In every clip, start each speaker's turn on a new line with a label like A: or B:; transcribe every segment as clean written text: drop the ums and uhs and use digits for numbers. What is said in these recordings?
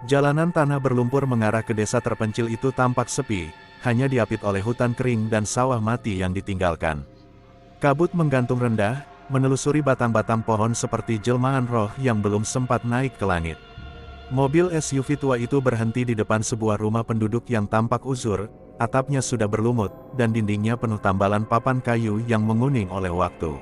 A: Jalanan tanah berlumpur mengarah ke desa terpencil itu tampak sepi, hanya diapit oleh hutan kering dan sawah mati yang ditinggalkan. Kabut menggantung rendah, menelusuri batang-batang pohon seperti jelmaan roh yang belum sempat naik ke langit. Mobil SUV tua itu berhenti di depan sebuah rumah penduduk yang tampak uzur, atapnya sudah berlumut, dan dindingnya penuh tambalan papan kayu yang menguning oleh waktu.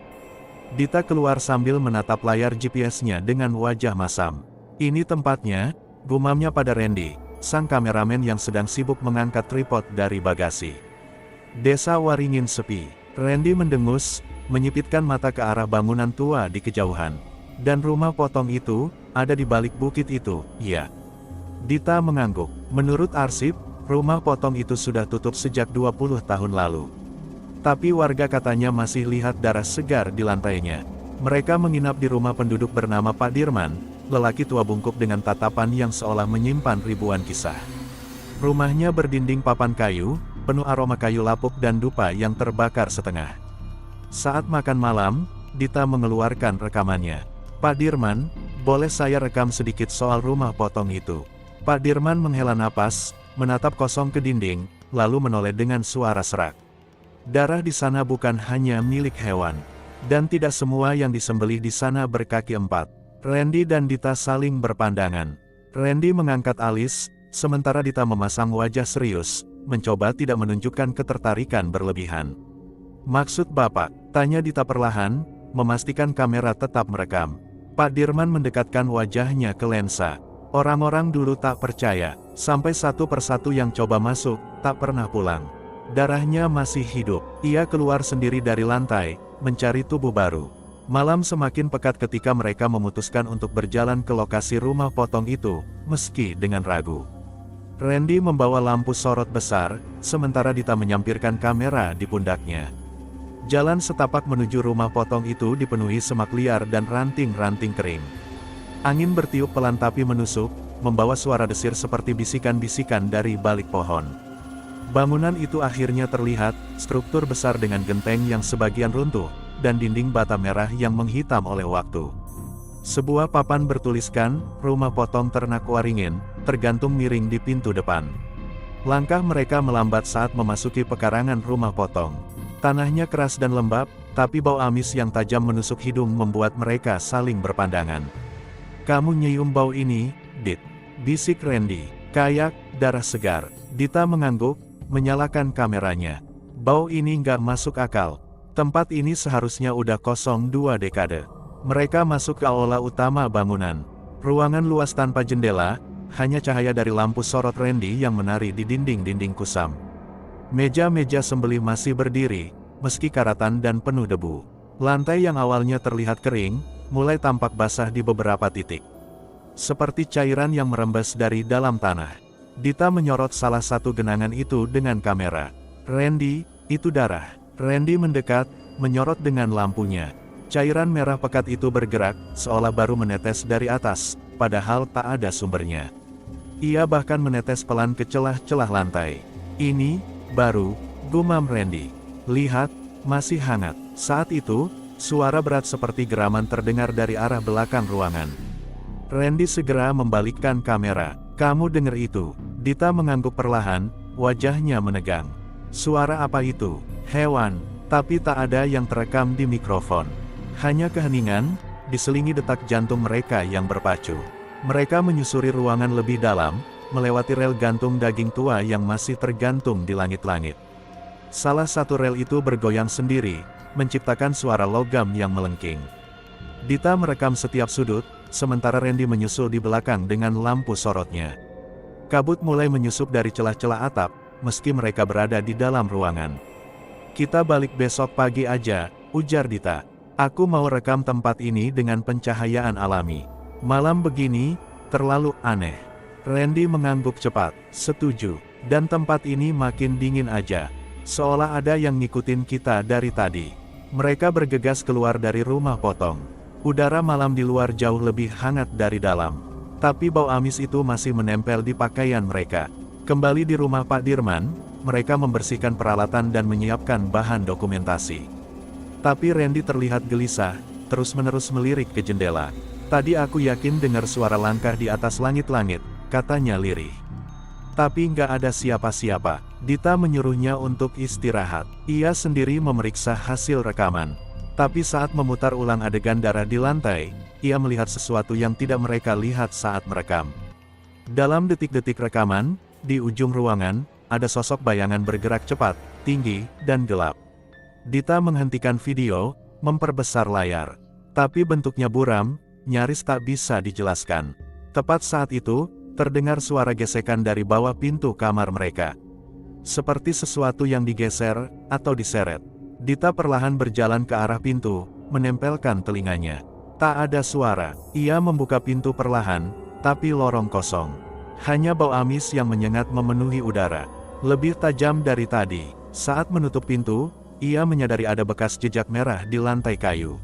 A: Dita keluar sambil menatap layar GPS-nya dengan wajah masam. "Ini tempatnya," gumamnya pada Randy, sang kameramen yang sedang sibuk mengangkat tripod dari bagasi. Desa Waringin sepi. Randy mendengus, menyipitkan mata ke arah bangunan tua di kejauhan. "Dan rumah potong itu, ada di balik bukit itu, ya?" Dita mengangguk. Menurut arsip, rumah potong itu sudah tutup sejak 20 tahun lalu. Tapi warga katanya masih lihat darah segar di lantainya. Mereka menginap di rumah penduduk bernama Pak Dirman, lelaki tua bungkuk dengan tatapan yang seolah menyimpan ribuan kisah. Rumahnya berdinding papan kayu, penuh aroma kayu lapuk dan dupa yang terbakar setengah. Saat makan malam, Dita mengeluarkan rekamannya. "Pak Dirman, boleh saya rekam sedikit soal rumah potong itu?" Pak Dirman menghela napas, menatap kosong ke dinding, lalu menoleh dengan suara serak. "Darah di sana bukan hanya milik hewan. Dan tidak semua yang disembelih di sana berkaki empat." Randy dan Dita saling berpandangan. Randy mengangkat alis, sementara Dita memasang wajah serius, mencoba tidak menunjukkan ketertarikan berlebihan. "Maksud Bapak?" tanya Dita perlahan, memastikan kamera tetap merekam. Pak Dirman mendekatkan wajahnya ke lensa. "Orang-orang dulu tak percaya, sampai satu persatu yang coba masuk, tak pernah pulang. Darahnya masih hidup." Ia keluar sendiri dari lantai, mencari tubuh baru. Malam semakin pekat ketika mereka memutuskan untuk berjalan ke lokasi rumah potong itu, meski dengan ragu. Randy membawa lampu sorot besar, sementara Dita menyampirkan kamera di pundaknya. Jalan setapak menuju rumah potong itu dipenuhi semak liar dan ranting-ranting kering. Angin bertiup pelan tapi menusuk, membawa suara desir seperti bisikan-bisikan dari balik pohon. Bangunan itu akhirnya terlihat, struktur besar dengan genteng yang sebagian runtuh, dan dinding bata merah yang menghitam oleh waktu. Sebuah papan bertuliskan, "Rumah Potong Ternak Waringin," tergantung miring di pintu depan. Langkah mereka melambat saat memasuki pekarangan rumah potong. Tanahnya keras dan lembab, tapi bau amis yang tajam menusuk hidung membuat mereka saling berpandangan. "Kamu nyium bau ini, Dit?" bisik Randy. "Kayak darah segar." Dita mengangguk, menyalakan kameranya. "Bau ini nggak masuk akal. Tempat ini seharusnya udah kosong 2 dekade." Mereka masuk ke aula utama bangunan. Ruangan luas tanpa jendela, hanya cahaya dari lampu sorot Randy yang menari di dinding-dinding kusam. Meja-meja sembelih masih berdiri, meski karatan dan penuh debu. Lantai yang awalnya terlihat kering, mulai tampak basah di beberapa titik. Seperti cairan yang merembes dari dalam tanah. Dita menyorot salah satu genangan itu dengan kamera. "Randy, itu darah." Randy mendekat, menyorot dengan lampunya. Cairan merah pekat itu bergerak, seolah baru menetes dari atas, padahal tak ada sumbernya. Ia bahkan menetes pelan ke celah-celah lantai. "Ini, baru," gumam Randy. "Lihat, masih hangat." Saat itu, suara berat seperti geraman terdengar dari arah belakang ruangan. Randy segera membalikkan kamera. "Kamu dengar itu?" Dita mengangguk perlahan, wajahnya menegang. "Suara apa itu?" "Hewan." Tapi tak ada yang terekam di mikrofon. Hanya keheningan, diselingi detak jantung mereka yang berpacu. Mereka menyusuri ruangan lebih dalam, melewati rel gantung daging tua yang masih tergantung di langit-langit. Salah satu rel itu bergoyang sendiri, menciptakan suara logam yang melengking. Dita merekam setiap sudut, sementara Randy menyusul di belakang dengan lampu sorotnya. Kabut mulai menyusup dari celah-celah atap, meski mereka berada di dalam ruangan. "Kita balik besok pagi aja," ujar Dita. "Aku mau rekam tempat ini dengan pencahayaan alami. Malam begini, terlalu aneh." Randy mengangguk cepat. "Setuju. Dan tempat ini makin dingin aja. Seolah ada yang ngikutin kita dari tadi." Mereka bergegas keluar dari rumah potong. Udara malam di luar jauh lebih hangat dari dalam. Tapi bau amis itu masih menempel di pakaian mereka. Kembali di rumah Pak Dirman, mereka membersihkan peralatan dan menyiapkan bahan dokumentasi. Tapi Randy terlihat gelisah, terus-menerus melirik ke jendela. "Tadi aku yakin dengar suara langkah di atas langit-langit, katanya lirih. Tapi nggak ada siapa-siapa. Dita menyuruhnya untuk istirahat. Ia sendiri memeriksa hasil rekaman. Tapi saat memutar ulang adegan darah di lantai, ia melihat sesuatu yang tidak mereka lihat saat merekam. Dalam detik-detik rekaman, di ujung ruangan, ada sosok bayangan bergerak cepat, tinggi, dan gelap. Dita menghentikan video, memperbesar layar. Tapi bentuknya buram, nyaris tak bisa dijelaskan. Tepat saat itu, terdengar suara gesekan dari bawah pintu kamar mereka. Seperti sesuatu yang digeser, atau diseret. Dita perlahan berjalan ke arah pintu, menempelkan telinganya. Tak ada suara. Ia membuka pintu perlahan, tapi lorong kosong. Hanya bau amis yang menyengat memenuhi udara. Lebih tajam dari tadi. Saat menutup pintu, ia menyadari ada bekas jejak merah di lantai kayu.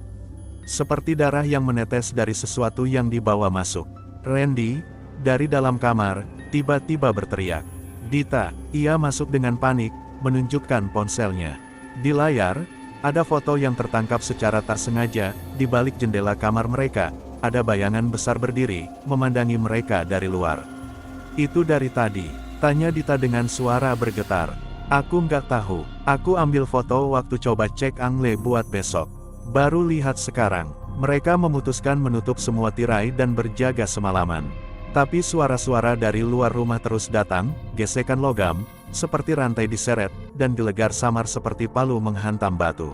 A: Seperti darah yang menetes dari sesuatu yang dibawa masuk. Randy, dari dalam kamar, tiba-tiba berteriak. Dita, ia masuk dengan panik, menunjukkan ponselnya. Di layar, ada foto yang tertangkap secara tak sengaja, di balik jendela kamar mereka, ada bayangan besar berdiri, memandangi mereka dari luar. Itu dari tadi, tanya Dita dengan suara bergetar. Aku nggak tahu, aku ambil foto waktu coba cek angle buat besok. Baru lihat sekarang, mereka memutuskan menutup semua tirai dan berjaga semalaman. Tapi suara-suara dari luar rumah terus datang, gesekan logam, seperti rantai diseret, dan gelegar samar seperti palu menghantam batu.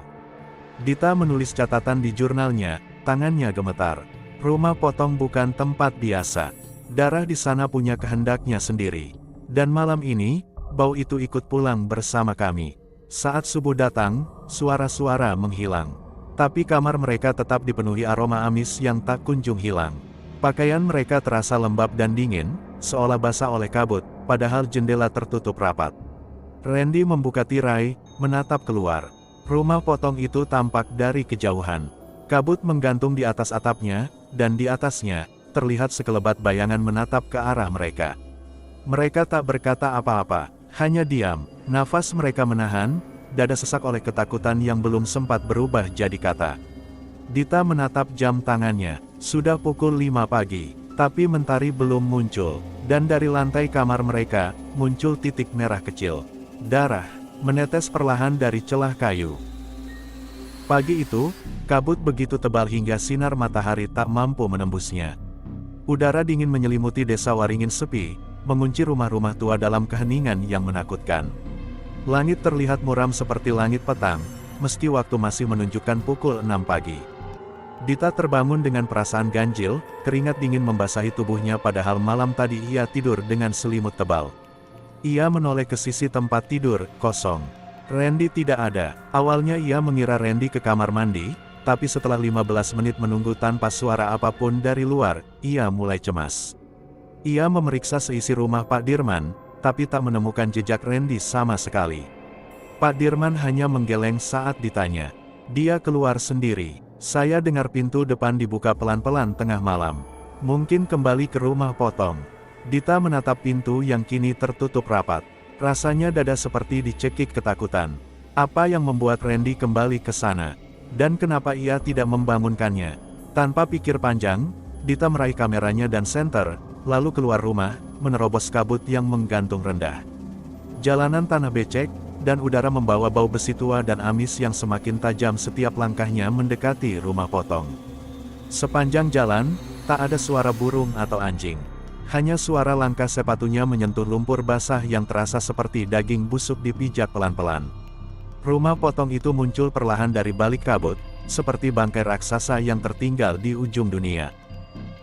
A: Dita menulis catatan di jurnalnya, tangannya gemetar. Rumah potong bukan tempat biasa. Darah di sana punya kehendaknya sendiri. Dan malam ini, bau itu ikut pulang bersama kami. Saat subuh datang, suara-suara menghilang. Tapi kamar mereka tetap dipenuhi aroma amis yang tak kunjung hilang. Pakaian mereka terasa lembab dan dingin, seolah basah oleh kabut, padahal jendela tertutup rapat. Randy membuka tirai, menatap keluar. Rumah potong itu tampak dari kejauhan. Kabut menggantung di atas atapnya, dan di atasnya, terlihat sekelebat bayangan menatap ke arah mereka. Mereka tak berkata apa-apa, hanya diam, nafas mereka menahan, dada sesak oleh ketakutan yang belum sempat berubah jadi kata. Dita menatap jam tangannya, sudah pukul 5 pagi, tapi mentari belum muncul, dan dari lantai kamar mereka, muncul titik merah kecil. Darah, menetes perlahan dari celah kayu. Pagi itu, kabut begitu tebal hingga sinar matahari tak mampu menembusnya. Udara dingin menyelimuti desa Waringin sepi, mengunci rumah-rumah tua dalam keheningan yang menakutkan. Langit terlihat muram seperti langit petang, meski waktu masih menunjukkan pukul 6 pagi. Dita terbangun dengan perasaan ganjil, keringat dingin membasahi tubuhnya padahal malam tadi ia tidur dengan selimut tebal. Ia menoleh ke sisi tempat tidur, kosong. Randy tidak ada. Awalnya ia mengira Randy ke kamar mandi, tapi setelah 15 menit menunggu tanpa suara apapun dari luar, ia mulai cemas. Ia memeriksa seisi rumah Pak Dirman, tapi tak menemukan jejak Randy sama sekali. Pak Dirman hanya menggeleng saat ditanya. Dia keluar sendiri. Saya dengar pintu depan dibuka pelan-pelan tengah malam. Mungkin kembali ke rumah potong. Dita menatap pintu yang kini tertutup rapat. Rasanya dada seperti dicekik ketakutan. Apa yang membuat Randy kembali ke sana? Dan kenapa ia tidak membangunkannya? Tanpa pikir panjang, Dita meraih kameranya dan senter, lalu keluar rumah, menerobos kabut yang menggantung rendah. Jalanan tanah becek, dan udara membawa bau besi tua dan amis yang semakin tajam setiap langkahnya mendekati rumah potong. Sepanjang jalan, tak ada suara burung atau anjing. Hanya suara langkah sepatunya menyentuh lumpur basah yang terasa seperti daging busuk dipijak pelan-pelan. Rumah potong itu muncul perlahan dari balik kabut, seperti bangkai raksasa yang tertinggal di ujung dunia.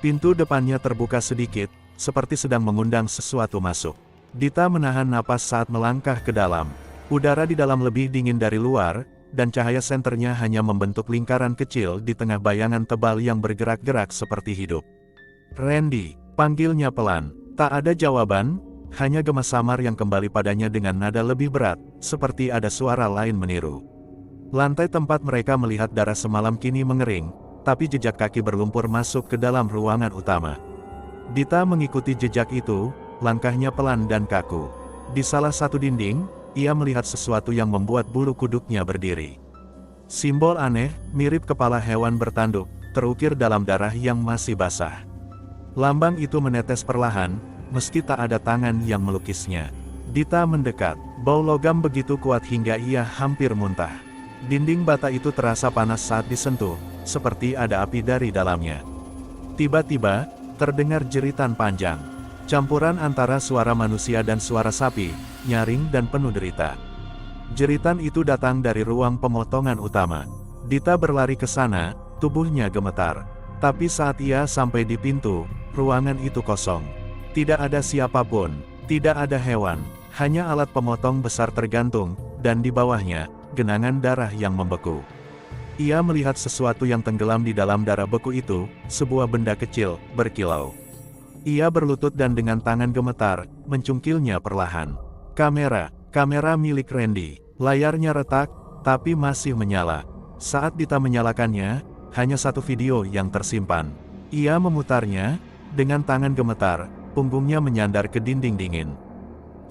A: Pintu depannya terbuka sedikit, seperti sedang mengundang sesuatu masuk. Dita menahan napas saat melangkah ke dalam. Udara di dalam lebih dingin dari luar, dan cahaya senternya hanya membentuk lingkaran kecil di tengah bayangan tebal yang bergerak-gerak seperti hidup. Randy, panggilnya pelan. Tak ada jawaban, hanya gemas samar yang kembali padanya dengan nada lebih berat, seperti ada suara lain meniru. Lantai tempat mereka melihat darah semalam kini mengering, tapi jejak kaki berlumpur masuk ke dalam ruangan utama. Dita mengikuti jejak itu, langkahnya pelan dan kaku. Di salah satu dinding, ia melihat sesuatu yang membuat bulu kuduknya berdiri. Simbol aneh, mirip kepala hewan bertanduk, terukir dalam darah yang masih basah. Lambang itu menetes perlahan, meski tak ada tangan yang melukisnya. Dita mendekat. Bau logam begitu kuat hingga ia hampir muntah. Dinding bata itu terasa panas saat disentuh, seperti ada api dari dalamnya. Tiba-tiba, terdengar jeritan panjang. Campuran antara suara manusia dan suara sapi, nyaring dan penuh derita. Jeritan itu datang dari ruang pemotongan utama. Dita berlari ke sana, tubuhnya gemetar. Tapi saat ia sampai di pintu, ruangan itu kosong. Tidak ada siapapun, tidak ada hewan, hanya alat pemotong besar tergantung, dan di bawahnya, genangan darah yang membeku. Ia melihat sesuatu yang tenggelam di dalam darah beku itu, sebuah benda kecil, berkilau. Ia berlutut dan dengan tangan gemetar, mencungkilnya perlahan. Kamera milik Randy. Layarnya retak, tapi masih menyala. Saat Dita menyalakannya, hanya satu video yang tersimpan. Ia memutarnya, dengan tangan gemetar, punggungnya menyandar ke dinding dingin.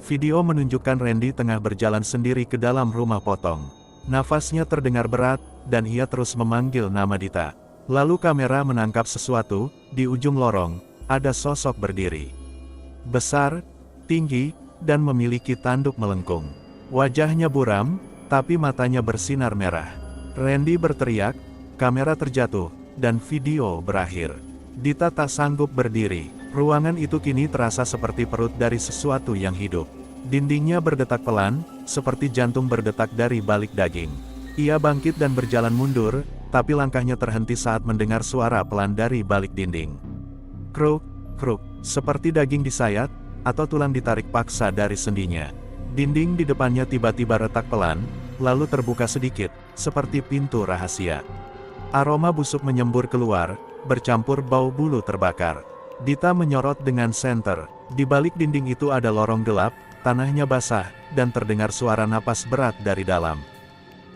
A: Video menunjukkan Randy tengah berjalan sendiri ke dalam rumah potong. Nafasnya terdengar berat, dan ia terus memanggil nama Dita. Lalu kamera menangkap sesuatu, di ujung lorong, ada sosok berdiri. Besar, tinggi, dan memiliki tanduk melengkung. Wajahnya buram, tapi matanya bersinar merah. Randy berteriak, kamera terjatuh, dan video berakhir. Dita tak sanggup berdiri. Ruangan itu kini terasa seperti perut dari sesuatu yang hidup. Dindingnya berdetak pelan, seperti jantung berdetak dari balik daging. Ia bangkit dan berjalan mundur, tapi langkahnya terhenti saat mendengar suara pelan dari balik dinding. Kruk, kruk, seperti daging disayat, atau tulang ditarik paksa dari sendinya. Dinding di depannya tiba-tiba retak pelan, lalu terbuka sedikit, seperti pintu rahasia. Aroma busuk menyembur keluar, bercampur bau bulu terbakar. Dita menyorot dengan senter. Di balik dinding itu ada lorong gelap, tanahnya basah, dan terdengar suara napas berat dari dalam.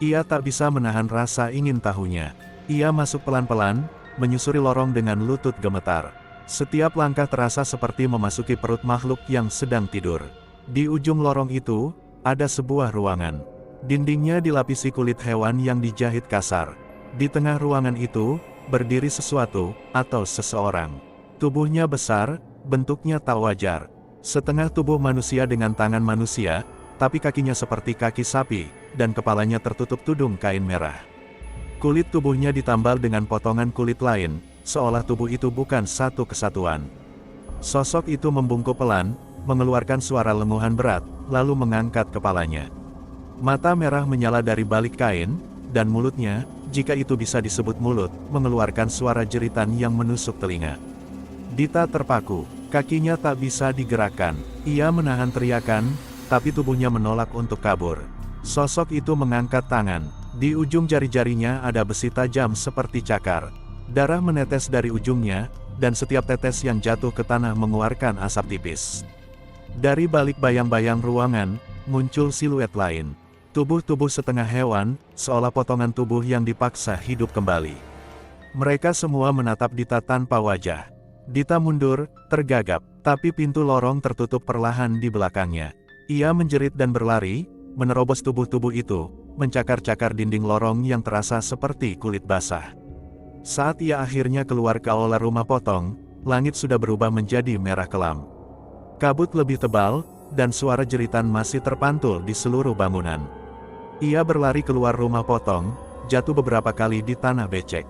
A: Ia tak bisa menahan rasa ingin tahunya. Ia masuk pelan-pelan, menyusuri lorong dengan lutut gemetar. Setiap langkah terasa seperti memasuki perut makhluk yang sedang tidur. Di ujung lorong itu, ada sebuah ruangan. Dindingnya dilapisi kulit hewan yang dijahit kasar. Di tengah ruangan itu, berdiri sesuatu, atau seseorang. Tubuhnya besar, bentuknya tak wajar. Setengah tubuh manusia dengan tangan manusia, tapi kakinya seperti kaki sapi, dan kepalanya tertutup tudung kain merah. Kulit tubuhnya ditambal dengan potongan kulit lain, seolah tubuh itu bukan satu kesatuan. Sosok itu membungkuk pelan, mengeluarkan suara lenguhan berat, lalu mengangkat kepalanya. Mata merah menyala dari balik kain, dan mulutnya, jika itu bisa disebut mulut, mengeluarkan suara jeritan yang menusuk telinga. Dita terpaku, kakinya tak bisa digerakkan. Ia menahan teriakan, tapi tubuhnya menolak untuk kabur. Sosok itu mengangkat tangan. Di ujung jari-jarinya ada besi tajam seperti cakar. Darah menetes dari ujungnya, dan setiap tetes yang jatuh ke tanah mengeluarkan asap tipis. Dari balik bayang-bayang ruangan, muncul siluet lain. Tubuh-tubuh setengah hewan, seolah potongan tubuh yang dipaksa hidup kembali. Mereka semua menatap Dita tanpa wajah. Dita mundur, tergagap, tapi pintu lorong tertutup perlahan di belakangnya. Ia menjerit dan berlari, menerobos tubuh-tubuh itu, mencakar-cakar dinding lorong yang terasa seperti kulit basah. Saat ia akhirnya keluar ke aula rumah potong, langit sudah berubah menjadi merah kelam. Kabut lebih tebal, dan suara jeritan masih terpantul di seluruh bangunan. Ia berlari keluar rumah potong, jatuh beberapa kali di tanah becek.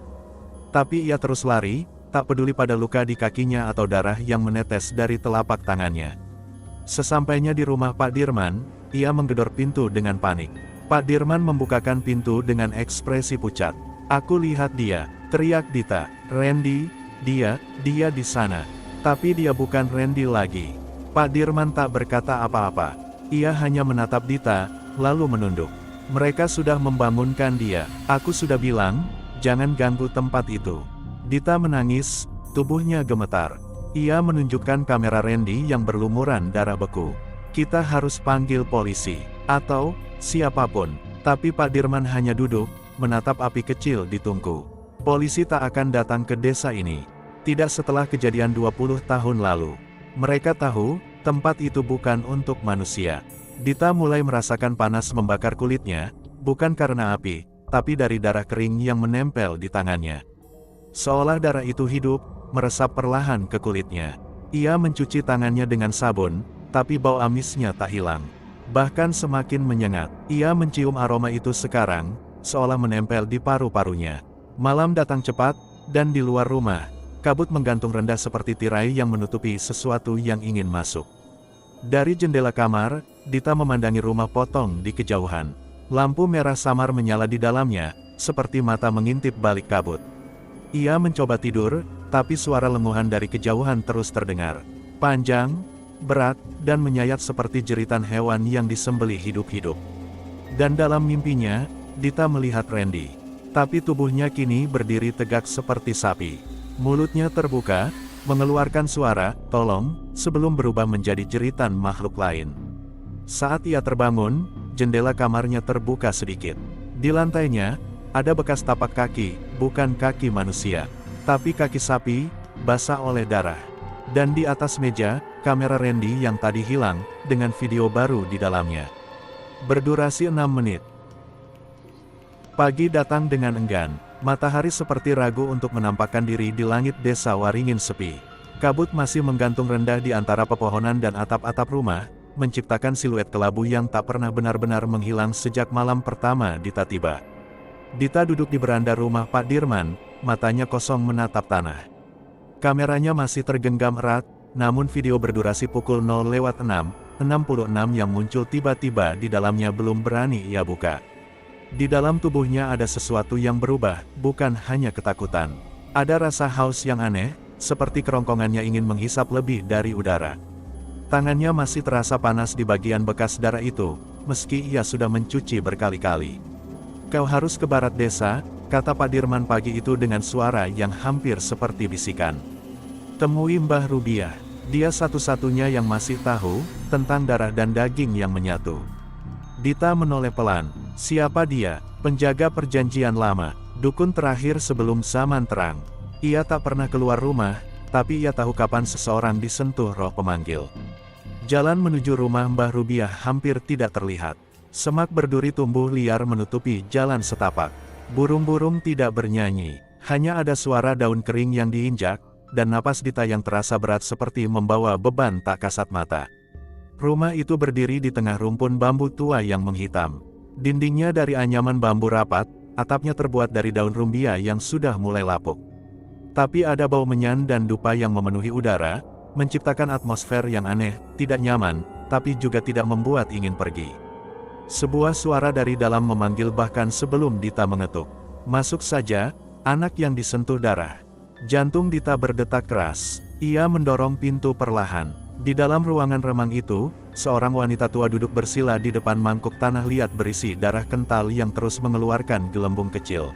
A: Tapi ia terus lari, tak peduli pada luka di kakinya atau darah yang menetes dari telapak tangannya. Sesampainya di rumah Pak Dirman, ia menggedor pintu dengan panik. Pak Dirman membukakan pintu dengan ekspresi pucat. "Aku lihat dia," teriak Dita. "Randy, dia di sana." Tapi dia bukan Randy lagi. Pak Dirman tak berkata apa-apa. Ia hanya menatap Dita, lalu menunduk. "Mereka sudah membangunkan dia. Aku sudah bilang, jangan ganggu tempat itu." Dita menangis, tubuhnya gemetar. Ia menunjukkan kamera Randy yang berlumuran darah beku. "Kita harus panggil polisi, atau siapapun." Tapi Pak Dirman hanya duduk, menatap api kecil di tungku. Polisi tak akan datang ke desa ini. Tidak setelah kejadian 20 tahun lalu. Mereka tahu, tempat itu bukan untuk manusia. Dita mulai merasakan panas membakar kulitnya, bukan karena api, tapi dari darah kering yang menempel di tangannya. Seolah darah itu hidup, meresap perlahan ke kulitnya. Ia mencuci tangannya dengan sabun, tapi bau amisnya tak hilang. Bahkan semakin menyengat. Ia mencium aroma itu sekarang, seolah menempel di paru-parunya. Malam datang cepat, dan di luar rumah, kabut menggantung rendah seperti tirai yang menutupi sesuatu yang ingin masuk. Dari jendela kamar, Dita memandangi rumah potong di kejauhan. Lampu merah samar menyala di dalamnya, seperti mata mengintip balik kabut. Ia mencoba tidur, tapi suara lenguhan dari kejauhan terus terdengar. Panjang, berat, dan menyayat seperti jeritan hewan yang disembelih hidup-hidup. Dan dalam mimpinya, Dita melihat Randy. Tapi tubuhnya kini berdiri tegak seperti sapi. Mulutnya terbuka, mengeluarkan suara, "Tolong," sebelum berubah menjadi jeritan makhluk lain. Saat ia terbangun, jendela kamarnya terbuka sedikit. Di lantainya, ada bekas tapak kaki, bukan kaki manusia, tapi kaki sapi, basah oleh darah. Dan di atas meja, kamera Randy yang tadi hilang, dengan video baru di dalamnya. Berdurasi 6 menit. Pagi datang dengan enggan. Matahari seperti ragu untuk menampakkan diri di langit desa Waringin sepi. Kabut masih menggantung rendah di antara pepohonan dan atap-atap rumah, menciptakan siluet kelabu yang tak pernah benar-benar menghilang sejak malam pertama Dita tiba. Dita duduk di beranda rumah Pak Dirman, matanya kosong menatap tanah. Kameranya masih tergenggam erat, namun video berdurasi pukul 0:06:66 yang muncul tiba-tiba di dalamnya belum berani ia buka. Di dalam tubuhnya ada sesuatu yang berubah, bukan hanya ketakutan. Ada rasa haus yang aneh, seperti kerongkongannya ingin menghisap lebih dari udara. Tangannya masih terasa panas di bagian bekas darah itu, meski ia sudah mencuci berkali-kali. "Kau harus ke barat desa," kata Pak Dirman pagi itu dengan suara yang hampir seperti bisikan. "Temui Mbah Rubiah. Dia satu-satunya yang masih tahu tentang darah dan daging yang menyatu." Dita menoleh pelan. Siapa dia? Penjaga perjanjian lama, dukun terakhir sebelum zaman terang. Ia tak pernah keluar rumah, tapi ia tahu kapan seseorang disentuh roh pemanggil. Jalan menuju rumah Mbah Rubiah hampir tidak terlihat. Semak berduri tumbuh liar menutupi jalan setapak. Burung-burung tidak bernyanyi, hanya ada suara daun kering yang diinjak, dan napas Dita yang terasa berat seperti membawa beban tak kasat mata. Rumah itu berdiri di tengah rumpun bambu tua yang menghitam. Dindingnya dari anyaman bambu rapat, atapnya terbuat dari daun rumbia yang sudah mulai lapuk. Tapi ada bau menyan dan dupa yang memenuhi udara, menciptakan atmosfer yang aneh, tidak nyaman, tapi juga tidak membuat ingin pergi. Sebuah suara dari dalam memanggil bahkan sebelum Dita mengetuk. "Masuk saja, anak yang disentuh darah." Jantung Dita berdetak keras. Ia mendorong pintu perlahan. Di dalam ruangan remang itu, seorang wanita tua duduk bersila di depan mangkuk tanah liat berisi darah kental yang terus mengeluarkan gelembung kecil.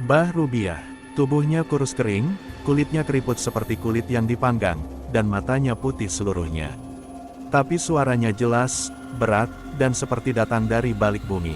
A: Mbah Rubiah. Tubuhnya kurus kering, kulitnya keriput seperti kulit yang dipanggang, dan matanya putih seluruhnya. Tapi suaranya jelas, berat, dan seperti datang dari balik bumi.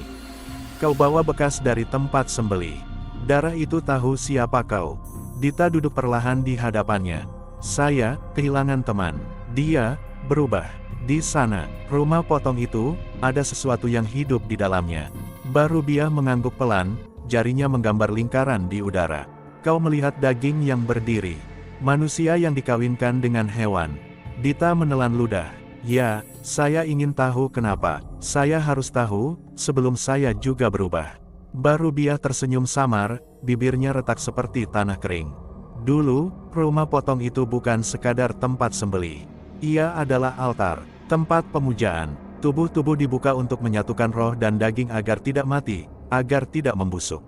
A: "Kau bawa bekas dari tempat sembelih. Darah itu tahu siapa kau." Dita duduk perlahan di hadapannya. "Saya kehilangan teman. Dia berubah. Di sana, rumah potong itu, ada sesuatu yang hidup di dalamnya." Mbah Rubiah mengangguk pelan, jarinya menggambar lingkaran di udara. "Kau melihat daging yang berdiri. Manusia yang dikawinkan dengan hewan." Dita menelan ludah. "Ya, saya ingin tahu kenapa. Saya harus tahu, sebelum saya juga berubah." Mbah Rubiah tersenyum samar, bibirnya retak seperti tanah kering. "Dulu, rumah potong itu bukan sekadar tempat sembelih. Ia adalah altar, tempat pemujaan. Tubuh-tubuh dibuka untuk menyatukan roh dan daging agar tidak mati, agar tidak membusuk.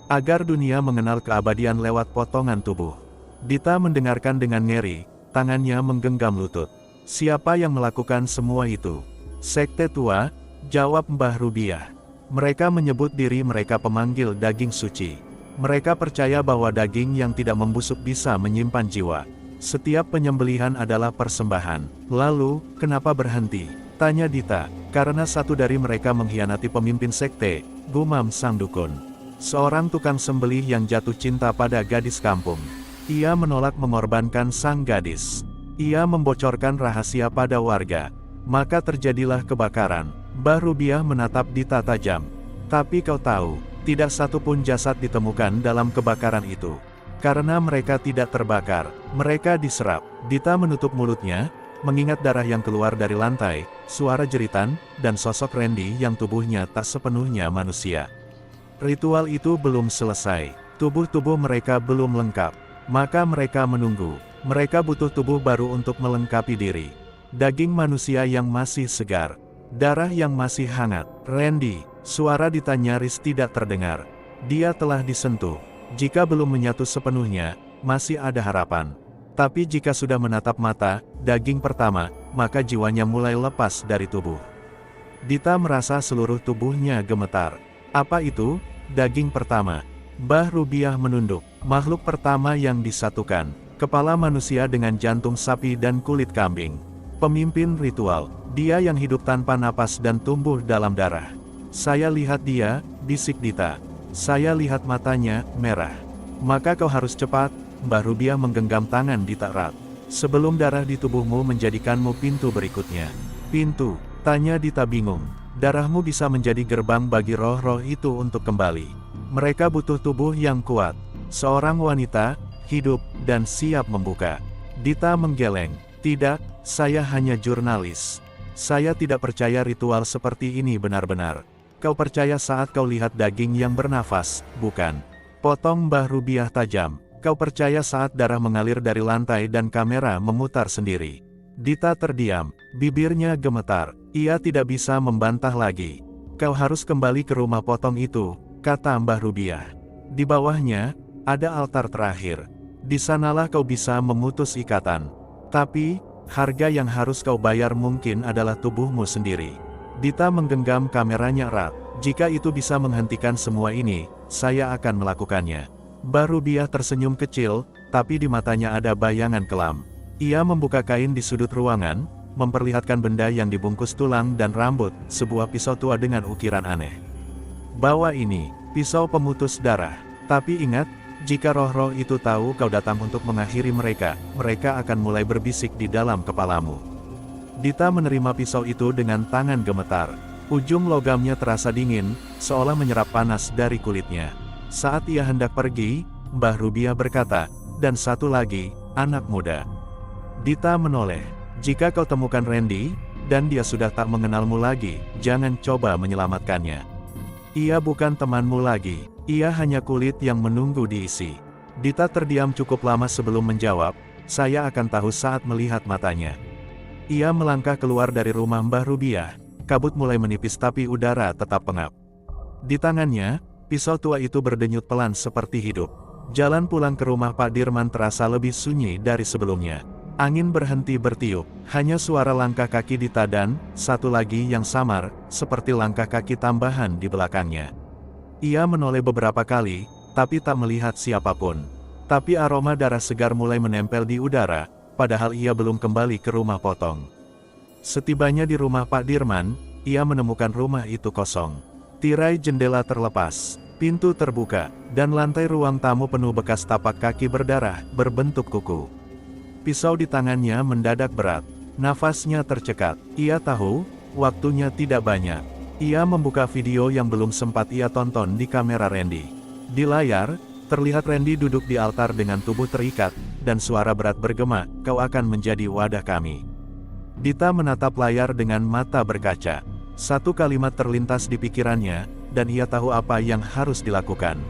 A: Agar dunia mengenal keabadian lewat potongan tubuh." Dita mendengarkan dengan ngeri, tangannya menggenggam lutut. "Siapa yang melakukan semua itu?" "Sekte tua," jawab Mbah Rubiah. "Mereka menyebut diri mereka pemanggil daging suci. Mereka percaya bahwa daging yang tidak membusuk bisa menyimpan jiwa. Setiap penyembelihan adalah persembahan." "Lalu, kenapa berhenti?" tanya Dita. "Karena satu dari mereka mengkhianati pemimpin sekte," gumam sang dukun. "Seorang tukang sembelih yang jatuh cinta pada gadis kampung. Ia menolak mengorbankan sang gadis. Ia membocorkan rahasia pada warga. Maka terjadilah kebakaran." Mbah Rubiah menatap Dita tajam. "Tapi kau tahu, tidak satu pun jasad ditemukan dalam kebakaran itu. Karena mereka tidak terbakar, mereka diserap. Dita menutup mulutnya, mengingat darah yang keluar dari lantai, suara jeritan, dan sosok Randy yang tubuhnya tak sepenuhnya manusia. Ritual itu belum selesai. Tubuh-tubuh mereka belum lengkap. Maka mereka menunggu. Mereka butuh tubuh baru untuk melengkapi diri. Daging manusia yang masih segar. Darah yang masih hangat. Randy, suara Dita nyaris tidak terdengar. Dia telah disentuh. Jika belum menyatu sepenuhnya, masih ada harapan. Tapi jika sudah menatap mata, daging pertama, maka jiwanya mulai lepas dari tubuh. Dita merasa seluruh tubuhnya gemetar. Apa itu? Daging pertama. Mbah Rubiah menunduk. Makhluk pertama yang disatukan. Kepala manusia dengan jantung sapi dan kulit kambing. Pemimpin ritual. Dia yang hidup tanpa napas dan tumbuh dalam darah. Saya lihat dia, bisik Dita. Saya lihat matanya, merah. Maka kau harus cepat. Mbah Rubiah menggenggam tangan Dita erat. Sebelum darah di tubuhmu menjadikanmu pintu berikutnya. Pintu? Tanya Dita bingung. Darahmu bisa menjadi gerbang bagi roh-roh itu untuk kembali. Mereka butuh tubuh yang kuat. Seorang wanita, hidup, dan siap membuka. Dita menggeleng. Tidak, saya hanya jurnalis. Saya tidak percaya ritual seperti ini benar-benar. Kau percaya saat kau lihat daging yang bernafas, bukan? Potong Mbah Rubiah tajam. Kau percaya saat darah mengalir dari lantai dan kamera memutar sendiri. Dita terdiam, bibirnya gemetar. Ia tidak bisa membantah lagi. Kau harus kembali ke rumah potong itu, kata Mbah Rubiah. Di bawahnya, ada altar terakhir. Di sanalah kau bisa memutus ikatan. Tapi, harga yang harus kau bayar mungkin adalah tubuhmu sendiri. Dita menggenggam kameranya erat. Jika itu bisa menghentikan semua ini, saya akan melakukannya. Mbah Rubiah tersenyum kecil, tapi di matanya ada bayangan kelam. Ia membuka kain di sudut ruangan, memperlihatkan benda yang dibungkus tulang dan rambut, sebuah pisau tua dengan ukiran aneh. Bawa ini, pisau pemutus darah. Tapi ingat, jika roh-roh itu tahu kau datang untuk mengakhiri mereka, mereka akan mulai berbisik di dalam kepalamu. Dita menerima pisau itu dengan tangan gemetar. Ujung logamnya terasa dingin, seolah menyerap panas dari kulitnya. Saat ia hendak pergi, Mbah Rubiah berkata, dan satu lagi, anak muda. Dita menoleh. Jika kau temukan Randy, dan dia sudah tak mengenalmu lagi, jangan coba menyelamatkannya. Ia bukan temanmu lagi, ia hanya kulit yang menunggu diisi. Dita terdiam cukup lama sebelum menjawab, saya akan tahu saat melihat matanya. Ia melangkah keluar dari rumah Mbah Rubiah, kabut mulai menipis tapi udara tetap pengap. Di tangannya, pisau tua itu berdenyut pelan seperti hidup. Jalan pulang ke rumah Pak Dirman terasa lebih sunyi dari sebelumnya. Angin berhenti bertiup, hanya suara langkah kaki Dita dan, satu lagi yang samar, seperti langkah kaki tambahan di belakangnya. Ia menoleh beberapa kali, tapi tak melihat siapapun. Tapi aroma darah segar mulai menempel di udara, padahal ia belum kembali ke rumah potong. Setibanya di rumah Pak Dirman, ia menemukan rumah itu kosong. Tirai jendela terlepas, pintu terbuka, dan lantai ruang tamu penuh bekas tapak kaki berdarah, berbentuk kuku. Pisau di tangannya mendadak berat, nafasnya tercekat. Ia tahu, waktunya tidak banyak. Ia membuka video yang belum sempat ia tonton di kamera Randy. Di layar, terlihat Randy duduk di altar dengan tubuh terikat, dan suara berat bergema, kau akan menjadi wadah kami. Dita menatap layar dengan mata berkaca. Satu kalimat terlintas di pikirannya, dan ia tahu apa yang harus dilakukan.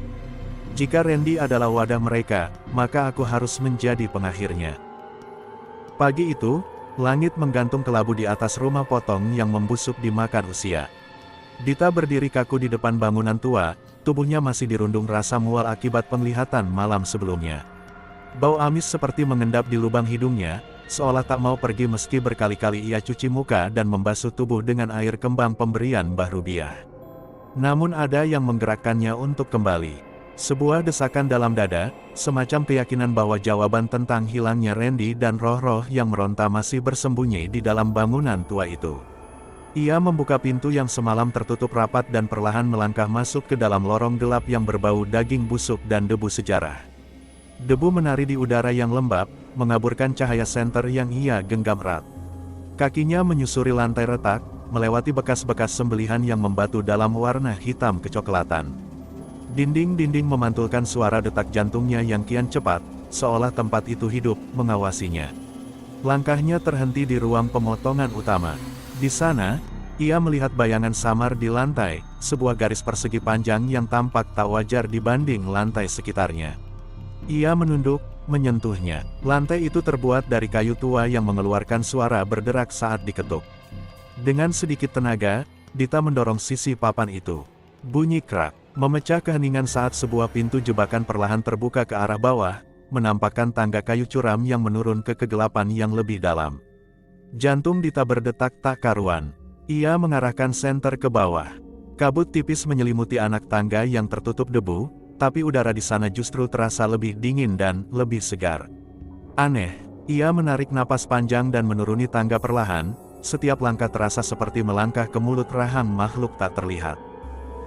A: Jika Randy adalah wadah mereka, maka aku harus menjadi pengakhirnya. Pagi itu, langit menggantung kelabu di atas rumah potong yang membusuk dimakan usia. Dita berdiri kaku di depan bangunan tua, tubuhnya masih dirundung rasa mual akibat penglihatan malam sebelumnya. Bau amis seperti mengendap di lubang hidungnya, seolah tak mau pergi meski berkali-kali ia cuci muka dan membasuh tubuh dengan air kembang pemberian Mbah Rubiah. Namun ada yang menggerakkannya untuk kembali. Sebuah desakan dalam dada, semacam keyakinan bahwa jawaban tentang hilangnya Randy dan roh-roh yang meronta masih bersembunyi di dalam bangunan tua itu. Ia membuka pintu yang semalam tertutup rapat dan perlahan melangkah masuk ke dalam lorong gelap yang berbau daging busuk dan debu sejarah. Debu menari di udara yang lembab, mengaburkan cahaya senter yang ia genggam erat. Kakinya menyusuri lantai retak, melewati bekas-bekas sembelihan yang membatu dalam warna hitam kecoklatan. Dinding-dinding memantulkan suara detak jantungnya yang kian cepat, seolah tempat itu hidup, mengawasinya. Langkahnya terhenti di ruang pemotongan utama. Di sana, ia melihat bayangan samar di lantai, sebuah garis persegi panjang yang tampak tak wajar dibanding lantai sekitarnya. Ia menunduk, menyentuhnya. Lantai itu terbuat dari kayu tua yang mengeluarkan suara berderak saat diketuk. Dengan sedikit tenaga, Dita mendorong sisi papan itu. Bunyi krak, memecah keheningan saat sebuah pintu jebakan perlahan terbuka ke arah bawah, menampakkan tangga kayu curam yang menurun ke kegelapan yang lebih dalam. Jantung Dita berdetak tak karuan. Ia mengarahkan senter ke bawah. Kabut tipis menyelimuti anak tangga yang tertutup debu, tapi udara di sana justru terasa lebih dingin dan lebih segar. Aneh, ia menarik napas panjang dan menuruni tangga perlahan, setiap langkah terasa seperti melangkah ke mulut rahang makhluk tak terlihat.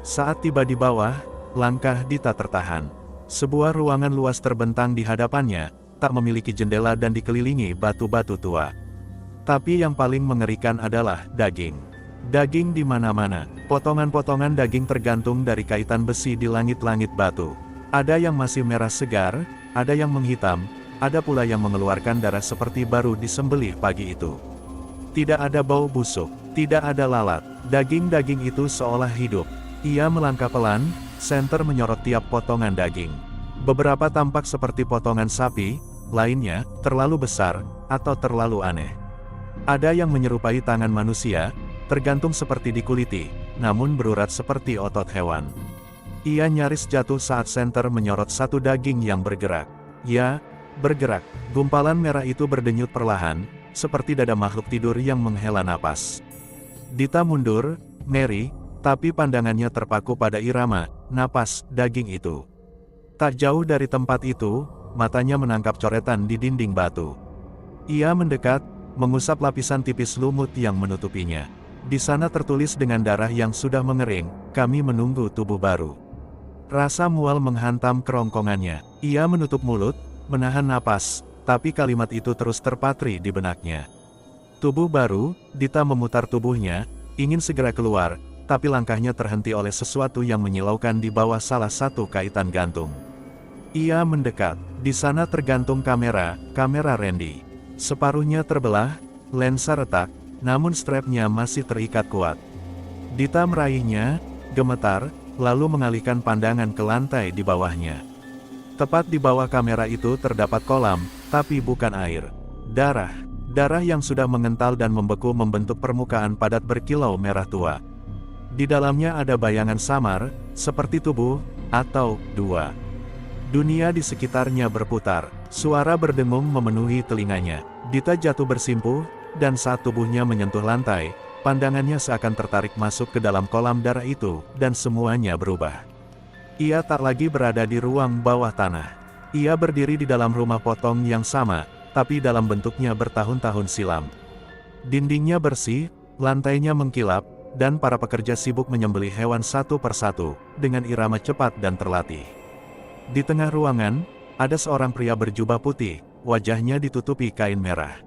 A: Saat tiba di bawah, langkah Dita tertahan. Sebuah ruangan luas terbentang di hadapannya, tak memiliki jendela dan dikelilingi batu-batu tua. Tapi yang paling mengerikan adalah daging. Daging di mana-mana, potongan-potongan daging tergantung dari kaitan besi di langit-langit batu. Ada yang masih merah segar, ada yang menghitam, ada pula yang mengeluarkan darah seperti baru disembelih pagi itu. Tidak ada bau busuk, tidak ada lalat, daging-daging itu seolah hidup. Ia melangkah pelan, senter menyorot tiap potongan daging. Beberapa tampak seperti potongan sapi, lainnya terlalu besar, atau terlalu aneh. Ada yang menyerupai tangan manusia, tergantung seperti dikuliti, namun berurat seperti otot hewan. Ia nyaris jatuh saat senter menyorot satu daging yang bergerak. Ya, bergerak. Gumpalan merah itu berdenyut perlahan, seperti dada makhluk tidur yang menghela napas. Dita mundur, ngeri, tapi pandangannya terpaku pada irama napas daging itu. Tak jauh dari tempat itu, matanya menangkap coretan di dinding batu. Ia mendekat, mengusap lapisan tipis lumut yang menutupinya. Di sana tertulis dengan darah yang sudah mengering, "Kami menunggu tubuh baru." Rasa mual menghantam kerongkongannya. Ia menutup mulut, menahan napas, tapi kalimat itu terus terpatri di benaknya. Tubuh baru, Dita memutar tubuhnya, ingin segera keluar, tapi langkahnya terhenti oleh sesuatu yang menyilaukan di bawah salah satu kaitan gantung. Ia mendekat. Di sana tergantung kamera Randy. Separuhnya terbelah, lensa retak, namun strapnya masih terikat kuat. Dita meraihnya, gemetar, lalu mengalihkan pandangan ke lantai di bawahnya. Tepat di bawah kamera itu terdapat kolam, tapi bukan air. Darah. Darah yang sudah mengental dan membeku membentuk permukaan padat berkilau merah tua. Di dalamnya ada bayangan samar, seperti tubuh, atau dua. Dunia di sekitarnya berputar, suara berdengung memenuhi telinganya. Dita jatuh bersimpuh, dan saat tubuhnya menyentuh lantai, pandangannya seakan tertarik masuk ke dalam kolam darah itu, dan semuanya berubah. Ia tak lagi berada di ruang bawah tanah. Ia berdiri di dalam rumah potong yang sama, tapi dalam bentuknya bertahun-tahun silam. Dindingnya bersih, lantainya mengkilap, dan para pekerja sibuk menyembelih hewan satu persatu, dengan irama cepat dan terlatih. Di tengah ruangan, ada seorang pria berjubah putih, wajahnya ditutupi kain merah.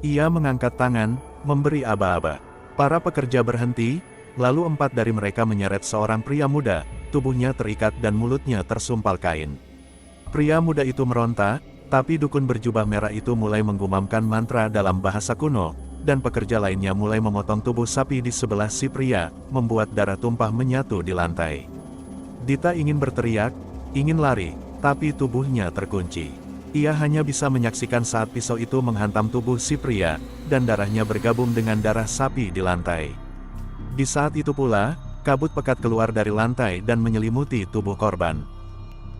A: Ia mengangkat tangan, memberi aba-aba. Para pekerja berhenti, lalu 4 dari mereka menyeret seorang pria muda, tubuhnya terikat dan mulutnya tersumpal kain. Pria muda itu meronta, tapi dukun berjubah merah itu mulai menggumamkan mantra dalam bahasa kuno, dan pekerja lainnya mulai memotong tubuh sapi di sebelah si pria, membuat darah tumpah menyatu di lantai. Dita ingin berteriak, ingin lari, tapi tubuhnya terkunci. Ia hanya bisa menyaksikan saat pisau itu menghantam tubuh si pria, dan darahnya bergabung dengan darah sapi di lantai. Di saat itu pula, kabut pekat keluar dari lantai dan menyelimuti tubuh korban.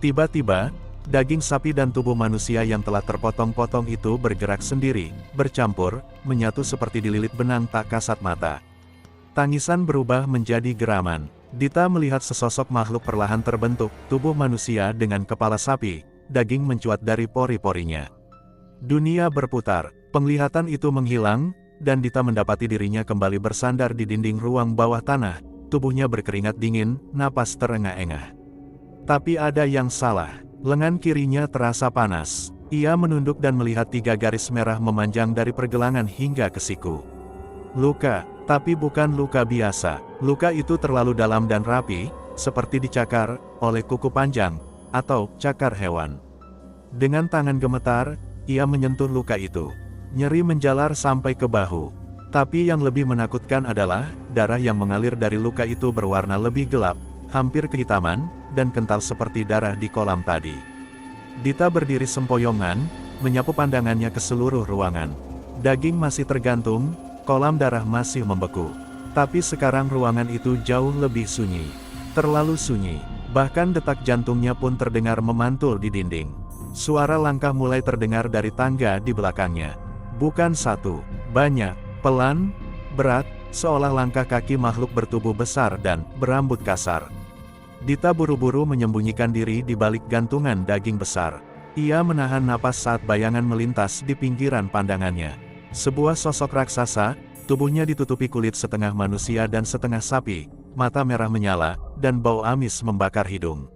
A: Tiba-tiba, daging sapi dan tubuh manusia yang telah terpotong-potong itu bergerak sendiri, bercampur, menyatu seperti dililit benang tak kasat mata. Tangisan berubah menjadi geraman. Dita melihat sesosok makhluk perlahan terbentuk, tubuh manusia dengan kepala sapi, daging mencuat dari pori-porinya. Dunia berputar, penglihatan itu menghilang, dan Dita mendapati dirinya kembali bersandar di dinding ruang bawah tanah, tubuhnya berkeringat dingin, napas terengah-engah. Tapi ada yang salah, lengan kirinya terasa panas. Ia menunduk dan melihat 3 garis merah memanjang dari pergelangan hingga ke siku. Luka, tapi bukan luka biasa. Luka itu terlalu dalam dan rapi, seperti dicakar oleh kuku panjang, atau cakar hewan. Dengan tangan gemetar, ia menyentuh luka itu. Nyeri menjalar sampai ke bahu. Tapi yang lebih menakutkan adalah, darah yang mengalir dari luka itu berwarna lebih gelap, hampir kehitaman, dan kental seperti darah di kolam tadi. Dita berdiri sempoyongan, menyapu pandangannya ke seluruh ruangan. Daging masih tergantung, kolam darah masih membeku. Tapi sekarang ruangan itu jauh lebih sunyi. Terlalu sunyi, bahkan detak jantungnya pun terdengar memantul di dinding. Suara langkah mulai terdengar dari tangga di belakangnya. Bukan satu, banyak, pelan, berat, seolah langkah kaki makhluk bertubuh besar dan berambut kasar. Dita buru-buru menyembunyikan diri di balik gantungan daging besar. Ia menahan napas saat bayangan melintas di pinggiran pandangannya. Sebuah sosok raksasa, tubuhnya ditutupi kulit setengah manusia dan setengah sapi, mata merah menyala, dan bau amis membakar hidung.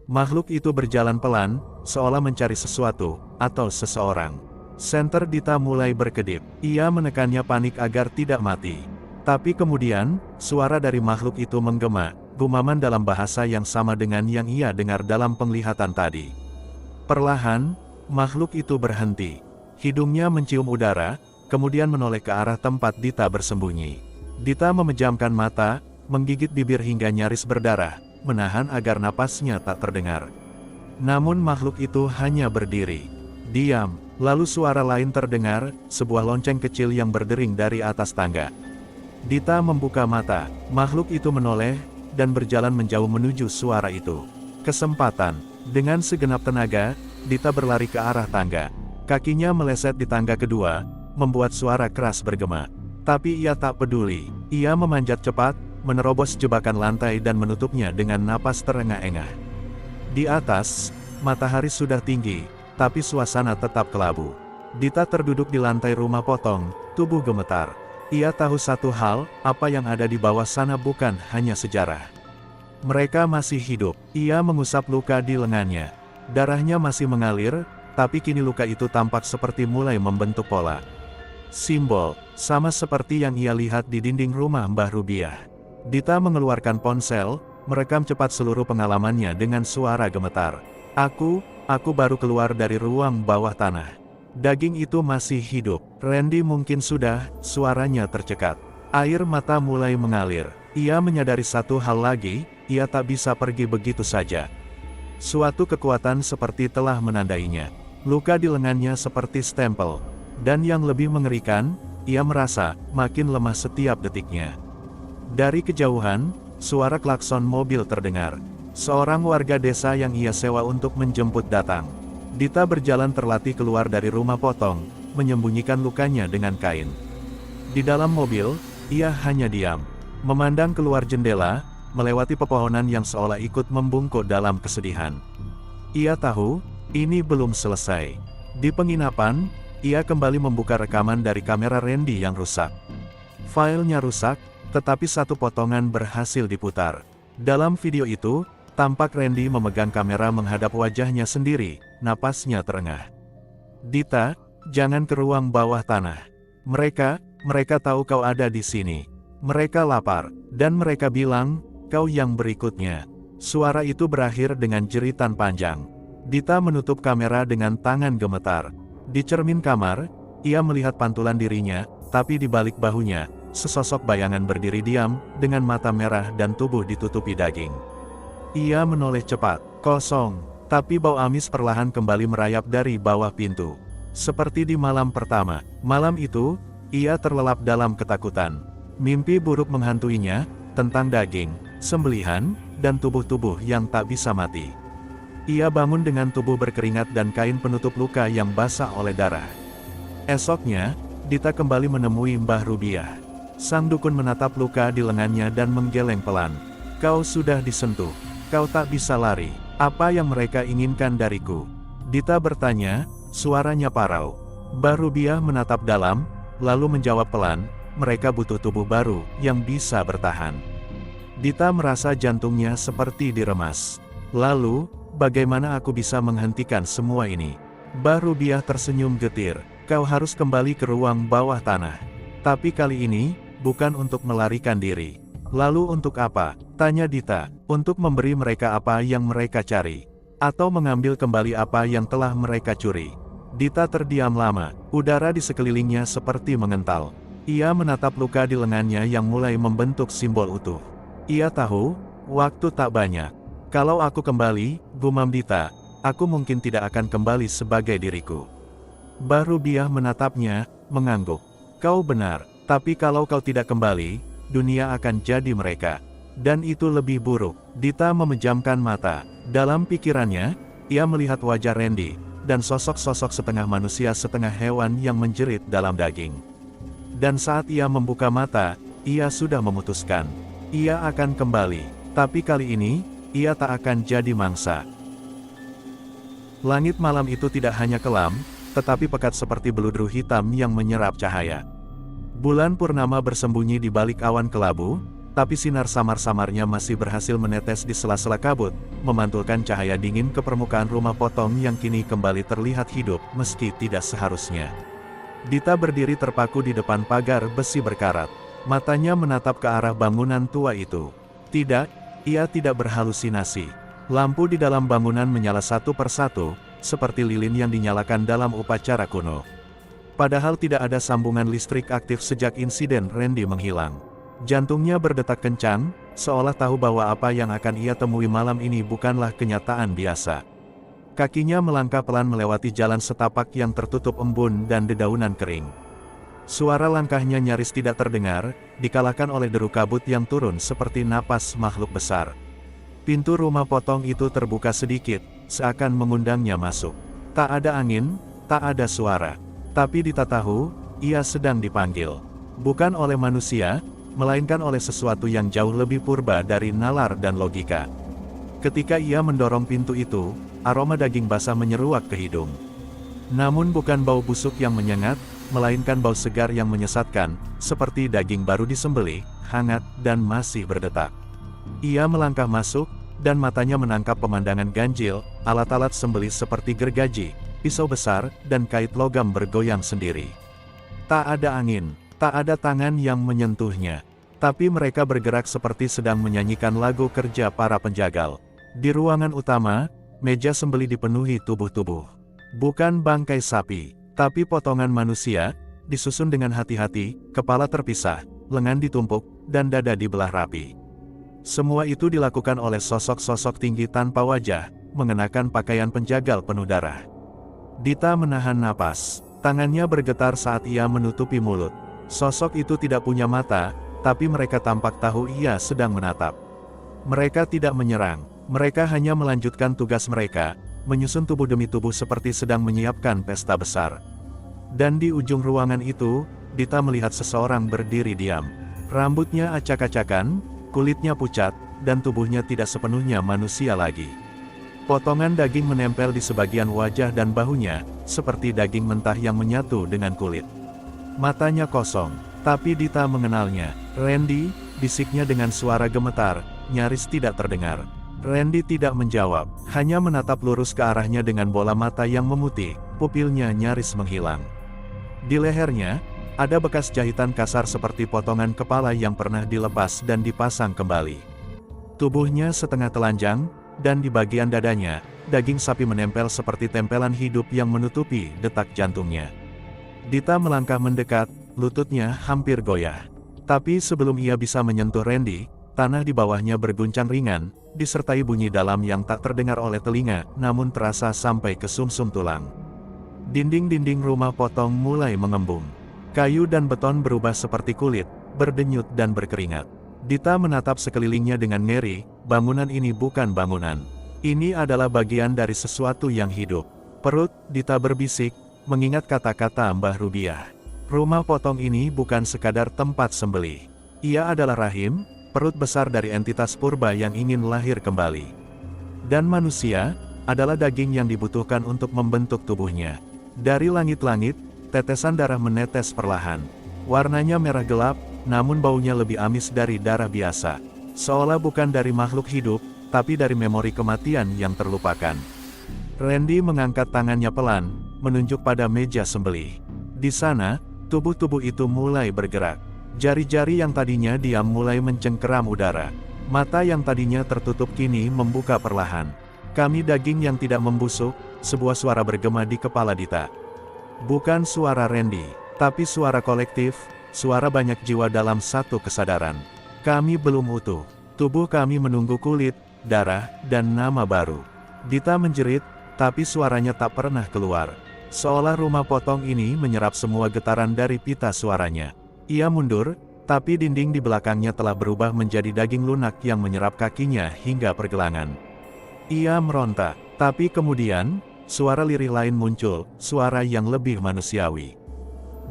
A: Makhluk itu berjalan pelan, seolah mencari sesuatu, atau seseorang. Senter Dita mulai berkedip. Ia menekannya panik agar tidak mati. Tapi kemudian, suara dari makhluk itu menggema, gumaman dalam bahasa yang sama dengan yang ia dengar dalam penglihatan tadi. Perlahan, makhluk itu berhenti. Hidungnya mencium udara, kemudian menoleh ke arah tempat Dita bersembunyi. Dita memejamkan mata, menggigit bibir hingga nyaris berdarah, menahan agar napasnya tak terdengar. Namun makhluk itu hanya berdiri. Diam, lalu suara lain terdengar, sebuah lonceng kecil yang berdering dari atas tangga. Dita membuka mata, makhluk itu menoleh, dan berjalan menjauh menuju suara itu. Kesempatan. Dengan segenap tenaga, Dita berlari ke arah tangga. Kakinya meleset di tangga kedua, membuat suara keras bergema. Tapi ia tak peduli. Ia memanjat cepat, menerobos jebakan lantai dan menutupnya dengan napas terengah-engah. Di atas, matahari sudah tinggi, tapi suasana tetap kelabu. Dita terduduk di lantai rumah potong, tubuh gemetar. Ia tahu satu hal, apa yang ada di bawah sana bukan hanya sejarah. Mereka masih hidup. Ia mengusap luka di lengannya. Darahnya masih mengalir, tapi kini luka itu tampak seperti mulai membentuk pola. Simbol, sama seperti yang ia lihat di dinding rumah Mbah Rubiah. Dita mengeluarkan ponsel, merekam cepat seluruh pengalamannya dengan suara gemetar. Aku baru keluar dari ruang bawah tanah. Daging itu masih hidup. Randy mungkin sudah, suaranya tercekat. Air mata mulai mengalir. Ia menyadari satu hal lagi, ia tak bisa pergi begitu saja. Suatu kekuatan seperti telah menandainya. Luka di lengannya seperti stempel. Dan yang lebih mengerikan, ia merasa makin lemah setiap detiknya. Dari kejauhan, suara klakson mobil terdengar. Seorang warga desa yang ia sewa untuk menjemput datang. Dita berjalan terlatih keluar dari rumah potong, menyembunyikan lukanya dengan kain. Di dalam mobil, ia hanya diam, memandang keluar jendela, melewati pepohonan yang seolah ikut membungkuk dalam kesedihan. Ia tahu, ini belum selesai. Di penginapan, ia kembali membuka rekaman dari kamera Randy yang rusak. Filenya rusak, tetapi satu potongan berhasil diputar. Dalam video itu, tampak Randy memegang kamera menghadap wajahnya sendiri, napasnya terengah. Dita, jangan ke ruang bawah tanah. Mereka tahu kau ada di sini. Mereka lapar, dan mereka bilang, kau yang berikutnya. Suara itu berakhir dengan jeritan panjang. Dita menutup kamera dengan tangan gemetar. Di cermin kamar, ia melihat pantulan dirinya, tapi di balik bahunya, sesosok bayangan berdiri diam, dengan mata merah dan tubuh ditutupi daging. Ia menoleh cepat, kosong, tapi bau amis perlahan kembali merayap dari bawah pintu. Seperti di malam pertama, malam itu, ia terlelap dalam ketakutan. Mimpi buruk menghantuinya, tentang daging, sembelihan, dan tubuh-tubuh yang tak bisa mati. Ia bangun dengan tubuh berkeringat dan kain penutup luka yang basah oleh darah. Esoknya, Dita kembali menemui Mbah Rubiah. Sang dukun menatap luka di lengannya dan menggeleng pelan. Kau sudah disentuh. Kau tak bisa lari. Apa yang mereka inginkan dariku? Dita bertanya, suaranya parau. Mbah Rubiah menatap dalam, lalu menjawab pelan, mereka butuh tubuh baru, yang bisa bertahan. Dita merasa jantungnya seperti diremas. Lalu, bagaimana aku bisa menghentikan semua ini? Mbah Rubiah tersenyum getir. Kau harus kembali ke ruang bawah tanah. Tapi kali ini, bukan untuk melarikan diri. Lalu untuk apa? Tanya Dita. Untuk memberi mereka apa yang mereka cari. Atau mengambil kembali apa yang telah mereka curi. Dita terdiam lama. Udara di sekelilingnya seperti mengental. Ia menatap luka di lengannya yang mulai membentuk simbol utuh. Ia tahu, waktu tak banyak. Kalau aku kembali, gumam Dita, aku mungkin tidak akan kembali sebagai diriku. Mbah Rubiah menatapnya, mengangguk. Kau benar, tapi kalau kau tidak kembali, dunia akan jadi mereka. Dan itu lebih buruk. Dita memejamkan mata. Dalam pikirannya, ia melihat wajah Randy, dan sosok-sosok setengah manusia setengah hewan yang menjerit dalam daging. Dan saat ia membuka mata, ia sudah memutuskan. Ia akan kembali. Tapi kali ini, ia tak akan jadi mangsa. Langit malam itu tidak hanya kelam, tetapi pekat seperti beludru hitam yang menyerap cahaya. Bulan purnama bersembunyi di balik awan kelabu, tapi sinar samar-samarnya masih berhasil menetes di sela-sela kabut, memantulkan cahaya dingin ke permukaan rumah potong yang kini kembali terlihat hidup, meski tidak seharusnya. Dita berdiri terpaku di depan pagar besi berkarat. Matanya menatap ke arah bangunan tua itu. Tidak, ia tidak berhalusinasi. Lampu di dalam bangunan menyala satu persatu, seperti lilin yang dinyalakan dalam upacara kuno. Padahal tidak ada sambungan listrik aktif sejak insiden Randy menghilang. Jantungnya berdetak kencang, seolah tahu bahwa apa yang akan ia temui malam ini bukanlah kenyataan biasa. Kakinya melangkah pelan melewati jalan setapak yang tertutup embun dan dedaunan kering. Suara langkahnya nyaris tidak terdengar, dikalahkan oleh deru kabut yang turun seperti napas makhluk besar. Pintu rumah potong itu terbuka sedikit, seakan mengundangnya masuk. Tak ada angin, tak ada suara. Tapi Dita tahu, ia sedang dipanggil. Bukan oleh manusia, melainkan oleh sesuatu yang jauh lebih purba dari nalar dan logika. Ketika ia mendorong pintu itu, aroma daging basah menyeruak ke hidung. Namun bukan bau busuk yang menyengat, melainkan bau segar yang menyesatkan, seperti daging baru disembelih, hangat, dan masih berdetak. Ia melangkah masuk, dan matanya menangkap pemandangan ganjil, alat-alat sembelih seperti gergaji, pisau besar, dan kait logam bergoyang sendiri. Tak ada angin, tak ada tangan yang menyentuhnya. Tapi mereka bergerak seperti sedang menyanyikan lagu kerja para penjagal. Di ruangan utama, meja sembelih dipenuhi tubuh-tubuh. Bukan bangkai sapi, tapi potongan manusia, disusun dengan hati-hati, kepala terpisah, lengan ditumpuk, dan dada dibelah rapi. Semua itu dilakukan oleh sosok-sosok tinggi tanpa wajah, mengenakan pakaian penjagal penuh darah. Dita menahan napas, tangannya bergetar saat ia menutupi mulut. Sosok itu tidak punya mata, tapi mereka tampak tahu ia sedang menatap. Mereka tidak menyerang, mereka hanya melanjutkan tugas mereka, menyusun tubuh demi tubuh seperti sedang menyiapkan pesta besar. Dan di ujung ruangan itu, Dita melihat seseorang berdiri diam. Rambutnya acak-acakan, kulitnya pucat, dan tubuhnya tidak sepenuhnya manusia lagi. Potongan daging menempel di sebagian wajah dan bahunya, seperti daging mentah yang menyatu dengan kulit. Matanya kosong, tapi Dita mengenalnya. Randy, bisiknya dengan suara gemetar, nyaris tidak terdengar. Randy tidak menjawab, hanya menatap lurus ke arahnya dengan bola mata yang memutih, pupilnya nyaris menghilang. Di lehernya, ada bekas jahitan kasar seperti potongan kepala yang pernah dilepas dan dipasang kembali. Tubuhnya setengah telanjang, dan di bagian dadanya, daging sapi menempel seperti tempelan hidup yang menutupi detak jantungnya. Dita melangkah mendekat, lututnya hampir goyah. Tapi sebelum ia bisa menyentuh Randy, tanah di bawahnya berguncang ringan, disertai bunyi dalam yang tak terdengar oleh telinga, namun terasa sampai ke sumsum tulang. Dinding-dinding rumah potong mulai mengembung. Kayu dan beton berubah seperti kulit, berdenyut dan berkeringat. Dita menatap sekelilingnya dengan ngeri, bangunan ini bukan bangunan. Ini adalah bagian dari sesuatu yang hidup. Perut, Dita berbisik, mengingat kata-kata Mbah Rubiah. Rumah potong ini bukan sekadar tempat sembelih. Ia adalah rahim, perut besar dari entitas purba yang ingin lahir kembali. Dan manusia, adalah daging yang dibutuhkan untuk membentuk tubuhnya. Dari langit-langit, tetesan darah menetes perlahan. Warnanya merah gelap, namun baunya lebih amis dari darah biasa. Seolah bukan dari makhluk hidup, tapi dari memori kematian yang terlupakan. Randy mengangkat tangannya pelan, menunjuk pada meja sembelih. Di sana, tubuh-tubuh itu mulai bergerak. Jari-jari yang tadinya diam mulai mencengkeram udara. Mata yang tadinya tertutup kini membuka perlahan. Kami daging yang tidak membusuk, sebuah suara bergema di kepala Dita. Bukan suara Randy, tapi suara kolektif, suara banyak jiwa dalam satu kesadaran. Kami belum utuh. Tubuh kami menunggu kulit, darah, dan nama baru. Dita menjerit, tapi suaranya tak pernah keluar. Seolah rumah potong ini menyerap semua getaran dari pita suaranya. Ia mundur, tapi dinding di belakangnya telah berubah menjadi daging lunak yang menyerap kakinya hingga pergelangan. Ia meronta, tapi kemudian, suara lirih lain muncul, suara yang lebih manusiawi.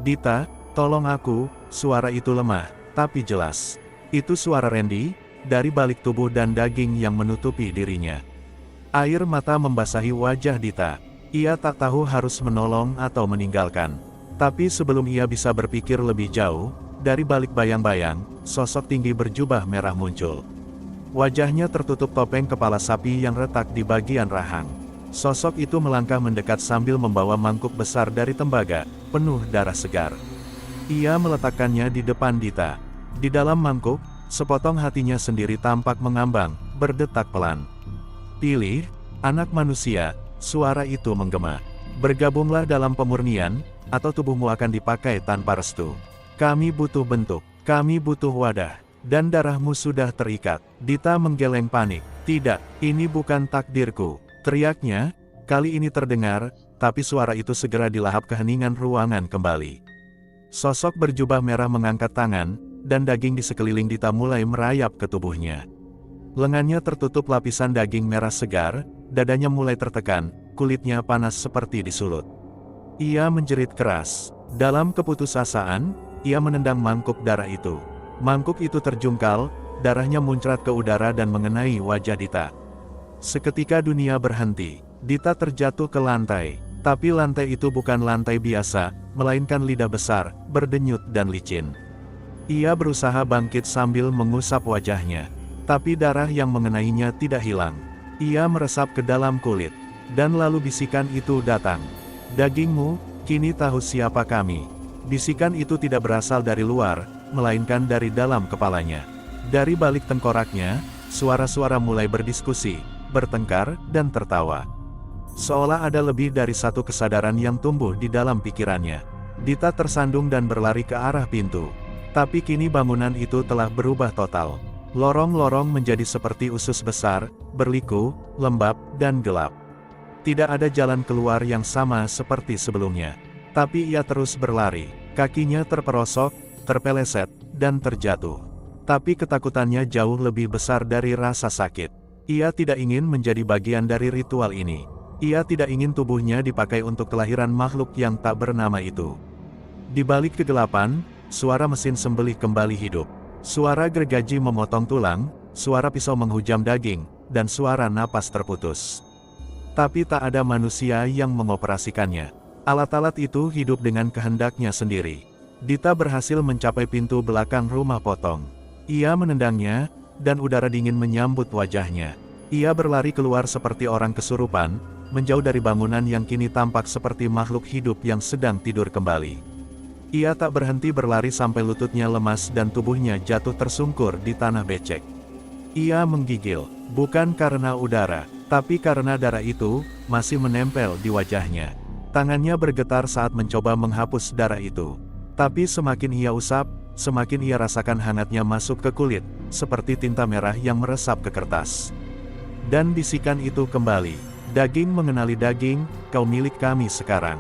A: Dita, tolong aku, suara itu lemah, tapi jelas. Itu suara Randy, dari balik tubuh dan daging yang menutupi dirinya. Air mata membasahi wajah Dita. Ia tak tahu harus menolong atau meninggalkan. Tapi sebelum ia bisa berpikir lebih jauh, dari balik bayang-bayang, sosok tinggi berjubah merah muncul. Wajahnya tertutup topeng kepala sapi yang retak di bagian rahang. Sosok itu melangkah mendekat sambil membawa mangkuk besar dari tembaga, penuh darah segar. Ia meletakkannya di depan Dita. Di dalam mangkuk, sepotong hatinya sendiri tampak mengambang, berdetak pelan. Pilih, anak manusia, suara itu menggema. Bergabunglah dalam pemurnian, atau tubuhmu akan dipakai tanpa restu. Kami butuh bentuk, kami butuh wadah. Dan darahmu sudah terikat. Dita menggeleng panik. Tidak, ini bukan takdirku, teriaknya. Kali ini terdengar, tapi suara itu segera dilahap keheningan ruangan kembali. Sosok berjubah merah mengangkat tangan, dan daging di sekeliling Dita mulai merayap ke tubuhnya. Lengannya tertutup lapisan daging merah segar, dadanya mulai tertekan, kulitnya panas seperti disulut. Ia menjerit keras. Dalam keputusasaan, ia menendang mangkuk darah itu. Mangkuk itu terjungkal, darahnya muncrat ke udara dan mengenai wajah Dita. Seketika dunia berhenti. Dita terjatuh ke lantai. Tapi lantai itu bukan lantai biasa, melainkan lidah besar, berdenyut dan licin. Ia berusaha bangkit sambil mengusap wajahnya. Tapi darah yang mengenainya tidak hilang. Ia meresap ke dalam kulit. Dan lalu bisikan itu datang. Dagingmu, kini tahu siapa kami. Bisikan itu tidak berasal dari luar, melainkan dari dalam kepalanya. Dari balik tengkoraknya, suara-suara mulai berdiskusi, bertengkar, dan tertawa. Seolah ada lebih dari satu kesadaran yang tumbuh di dalam pikirannya. Dita tersandung dan berlari ke arah pintu. Tapi kini bangunan itu telah berubah total. Lorong-lorong menjadi seperti usus besar, berliku, lembab, dan gelap. Tidak ada jalan keluar yang sama seperti sebelumnya. Tapi ia terus berlari, kakinya terperosok, terpeleset, dan terjatuh. Tapi ketakutannya jauh lebih besar dari rasa sakit. Ia tidak ingin menjadi bagian dari ritual ini. Ia tidak ingin tubuhnya dipakai untuk kelahiran makhluk yang tak bernama itu. Di balik kegelapan, suara mesin sembelih kembali hidup. Suara gergaji memotong tulang, suara pisau menghujam daging, dan suara napas terputus. Tapi tak ada manusia yang mengoperasikannya. Alat-alat itu hidup dengan kehendaknya sendiri. Dita berhasil mencapai pintu belakang rumah potong. Ia menendangnya, dan udara dingin menyambut wajahnya. Ia berlari keluar seperti orang kesurupan, menjauh dari bangunan yang kini tampak seperti makhluk hidup yang sedang tidur kembali. Ia tak berhenti berlari sampai lututnya lemas dan tubuhnya jatuh tersungkur di tanah becek. Ia menggigil, bukan karena udara, tapi karena darah itu masih menempel di wajahnya. Tangannya bergetar saat mencoba menghapus darah itu. Tapi semakin ia usap, semakin ia rasakan hangatnya masuk ke kulit, seperti tinta merah yang meresap ke kertas. Dan bisikan itu kembali. Daging mengenali daging, kau milik kami sekarang.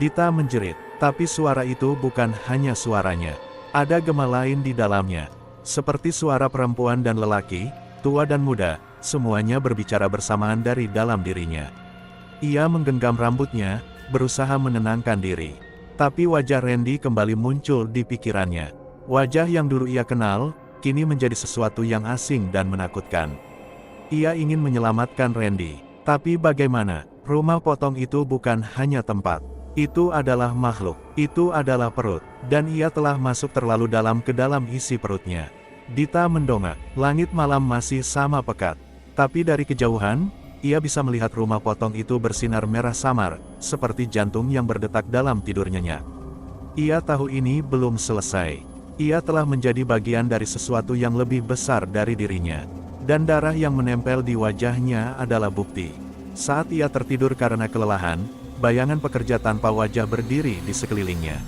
A: Dita menjerit, tapi suara itu bukan hanya suaranya. Ada gema lain di dalamnya. Seperti suara perempuan dan lelaki, tua dan muda, semuanya berbicara bersamaan dari dalam dirinya. Ia menggenggam rambutnya, berusaha menenangkan diri. Tapi wajah Randy kembali muncul di pikirannya. Wajah yang dulu ia kenal, kini menjadi sesuatu yang asing dan menakutkan. Ia ingin menyelamatkan Randy. Tapi bagaimana? Rumah potong itu bukan hanya tempat. Itu adalah makhluk. Itu adalah perut. Dan ia telah masuk terlalu dalam ke dalam isi perutnya. Dita mendongak. Langit malam masih sama pekat. Tapi dari kejauhan, ia bisa melihat rumah potong itu bersinar merah samar, seperti jantung yang berdetak dalam tidur nyenyak. Ia tahu ini belum selesai. Ia telah menjadi bagian dari sesuatu yang lebih besar dari dirinya. Dan darah yang menempel di wajahnya adalah bukti. Saat ia tertidur karena kelelahan, bayangan pekerja tanpa wajah berdiri di sekelilingnya.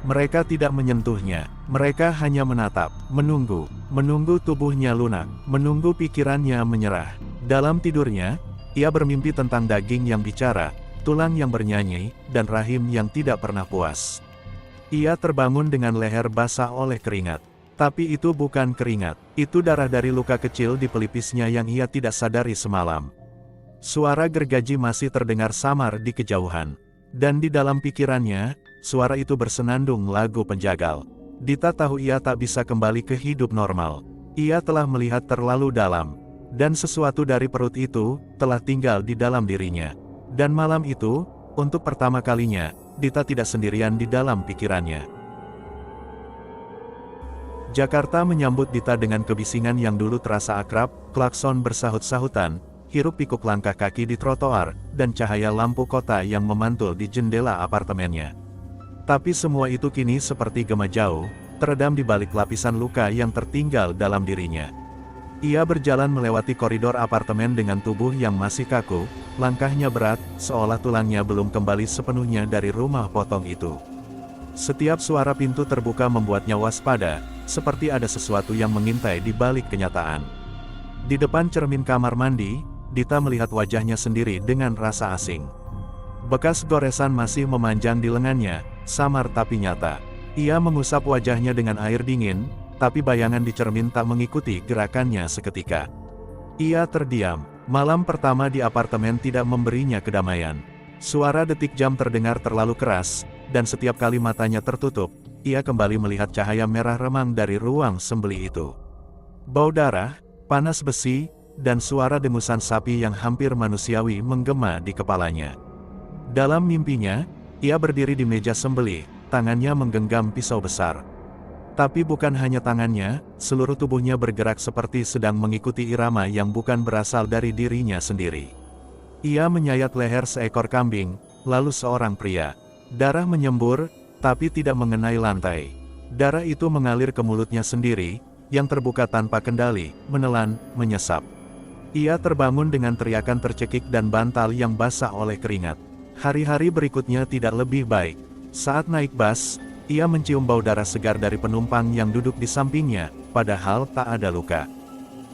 A: Mereka tidak menyentuhnya, mereka hanya menatap, menunggu tubuhnya lunak, menunggu pikirannya menyerah. Dalam tidurnya, ia bermimpi tentang daging yang bicara, tulang yang bernyanyi, dan rahim yang tidak pernah puas. Ia terbangun dengan leher basah oleh keringat. Tapi itu bukan keringat, itu darah dari luka kecil di pelipisnya yang ia tidak sadari semalam. Suara gergaji masih terdengar samar di kejauhan. Dan di dalam pikirannya, suara itu bersenandung lagu penjagal. Dita tahu ia tak bisa kembali ke hidup normal. Ia telah melihat terlalu dalam. Dan sesuatu dari perut itu, telah tinggal di dalam dirinya. Dan malam itu, untuk pertama kalinya, Dita tidak sendirian di dalam pikirannya. Jakarta menyambut Dita dengan kebisingan yang dulu terasa akrab, klakson bersahut-sahutan, hiruk-pikuk langkah kaki di trotoar, dan cahaya lampu kota yang memantul di jendela apartemennya. Tapi semua itu kini seperti gema jauh, teredam di balik lapisan luka yang tertinggal dalam dirinya. Ia berjalan melewati koridor apartemen dengan tubuh yang masih kaku, langkahnya berat, seolah tulangnya belum kembali sepenuhnya dari rumah potong itu. Setiap suara pintu terbuka membuatnya waspada, seperti ada sesuatu yang mengintai di balik kenyataan. Di depan cermin kamar mandi, Dita melihat wajahnya sendiri dengan rasa asing. Bekas goresan masih memanjang di lengannya, samar tapi nyata. Ia mengusap wajahnya dengan air dingin, tapi bayangan di cermin tak mengikuti gerakannya seketika. Ia terdiam. Malam pertama di apartemen tidak memberinya kedamaian. Suara detik jam terdengar terlalu keras, dan setiap kali matanya tertutup, ia kembali melihat cahaya merah remang dari ruang sembeli itu. Bau darah, panas besi, dan suara dengusan sapi yang hampir manusiawi menggema di kepalanya. Dalam mimpinya, ia berdiri di meja sembelih, tangannya menggenggam pisau besar. Tapi bukan hanya tangannya, seluruh tubuhnya bergerak seperti sedang mengikuti irama yang bukan berasal dari dirinya sendiri. Ia menyayat leher seekor kambing, lalu seorang pria. Darah menyembur, tapi tidak mengenai lantai. Darah itu mengalir ke mulutnya sendiri, yang terbuka tanpa kendali, menelan, menyesap. Ia terbangun dengan teriakan tercekik dan bantal yang basah oleh keringat. Hari-hari berikutnya tidak lebih baik. Saat naik bus, ia mencium bau darah segar dari penumpang yang duduk di sampingnya, padahal tak ada luka.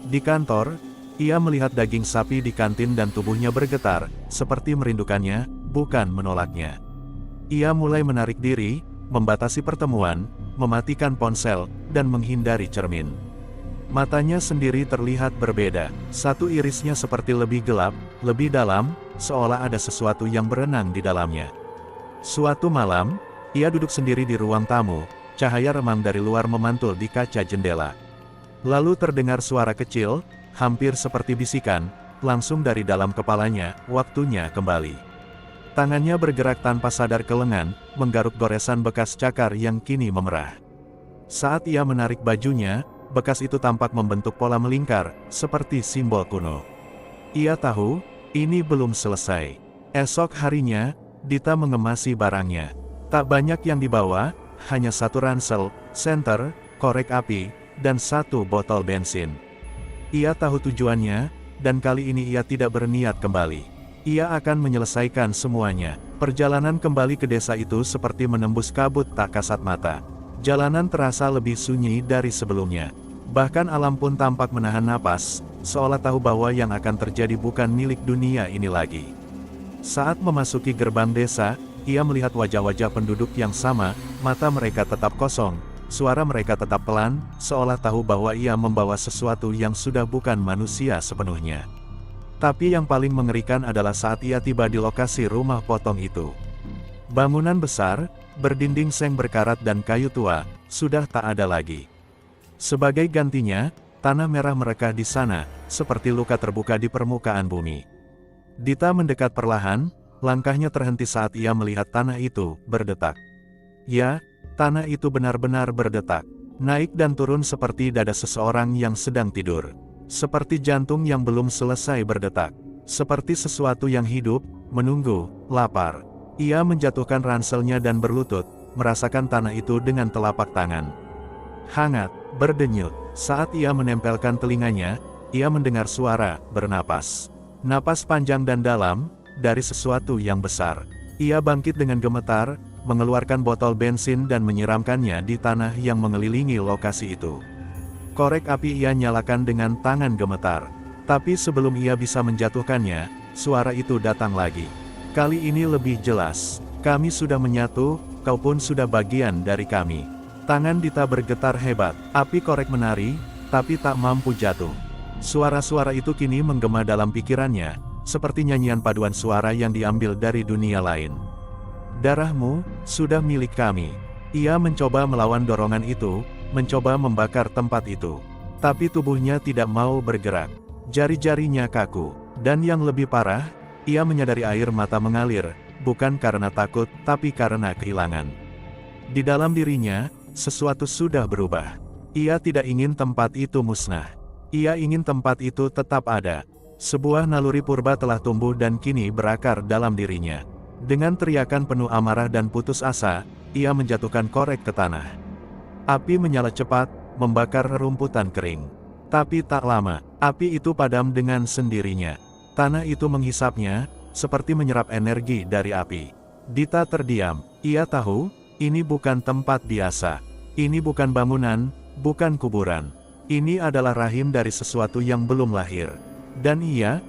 A: Di kantor, ia melihat daging sapi di kantin dan tubuhnya bergetar, seperti merindukannya, bukan menolaknya. Ia mulai menarik diri, membatasi pertemuan, mematikan ponsel, dan menghindari cermin. Matanya sendiri terlihat berbeda, satu irisnya seperti lebih gelap, lebih dalam, seolah ada sesuatu yang berenang di dalamnya. Suatu malam, ia duduk sendiri di ruang tamu, cahaya remang dari luar memantul di kaca jendela. Lalu terdengar suara kecil, hampir seperti bisikan, langsung dari dalam kepalanya, waktunya kembali. Tangannya bergerak tanpa sadar ke lengan, menggaruk goresan bekas cakar yang kini memerah. Saat ia menarik bajunya, bekas itu tampak membentuk pola melingkar, seperti simbol kuno. Ia tahu, ini belum selesai. Esok harinya, Dita mengemasi barangnya. Tak banyak yang dibawa, hanya satu ransel, senter, korek api, dan satu botol bensin. Ia tahu tujuannya, dan kali ini ia tidak berniat kembali. Ia akan menyelesaikan semuanya. Perjalanan kembali ke desa itu seperti menembus kabut tak kasat mata. Jalanan terasa lebih sunyi dari sebelumnya. Bahkan alam pun tampak menahan napas, seolah tahu bahwa yang akan terjadi bukan milik dunia ini lagi. Saat memasuki gerbang desa, ia melihat wajah-wajah penduduk yang sama, mata mereka tetap kosong, suara mereka tetap pelan, seolah tahu bahwa ia membawa sesuatu yang sudah bukan manusia sepenuhnya. Tapi yang paling mengerikan adalah saat ia tiba di lokasi rumah potong itu. Bangunan besar, berdinding seng berkarat dan kayu tua, sudah tak ada lagi. Sebagai gantinya, tanah merah merekah di sana, seperti luka terbuka di permukaan bumi. Dita mendekat perlahan, langkahnya terhenti saat ia melihat tanah itu berdetak. Ya, tanah itu benar-benar berdetak. Naik dan turun seperti dada seseorang yang sedang tidur. Seperti jantung yang belum selesai berdetak. Seperti sesuatu yang hidup, menunggu, lapar. Ia menjatuhkan ranselnya dan berlutut, merasakan tanah itu dengan telapak tangan. hangat, berdenyut. Saat ia menempelkan telinganya, ia mendengar suara bernapas. Napas panjang dan dalam, dari sesuatu yang besar. Ia bangkit dengan gemetar, mengeluarkan botol bensin dan menyiramkannya di tanah yang mengelilingi lokasi itu. Korek api ia nyalakan dengan tangan gemetar. Tapi sebelum ia bisa menjatuhkannya, suara itu datang lagi. Kali ini lebih jelas. Kami sudah menyatu, kau pun sudah bagian dari kami. Tangan Dita bergetar hebat. Api korek menari, tapi tak mampu jatuh. Suara-suara itu kini menggema dalam pikirannya, seperti nyanyian paduan suara yang diambil dari dunia lain. Darahmu, sudah milik kami. Ia mencoba melawan dorongan itu, mencoba membakar tempat itu. Tapi tubuhnya tidak mau bergerak. Jari-jarinya kaku. Dan yang lebih parah, ia menyadari air mata mengalir, bukan karena takut, tapi karena kehilangan. Di dalam dirinya, sesuatu sudah berubah. Ia tidak ingin tempat itu musnah. Ia ingin tempat itu tetap ada. Sebuah naluri purba telah tumbuh dan kini berakar dalam dirinya. Dengan teriakan penuh amarah dan putus asa, ia menjatuhkan korek ke tanah. Api menyala cepat, membakar rerumputan kering. Tapi tak lama, api itu padam dengan sendirinya. Tanah itu menghisapnya, seperti menyerap energi dari api. Dita terdiam. Ia tahu, ini bukan tempat biasa. Ini bukan bangunan, bukan kuburan. Ini adalah rahim dari sesuatu yang belum lahir. Dan ia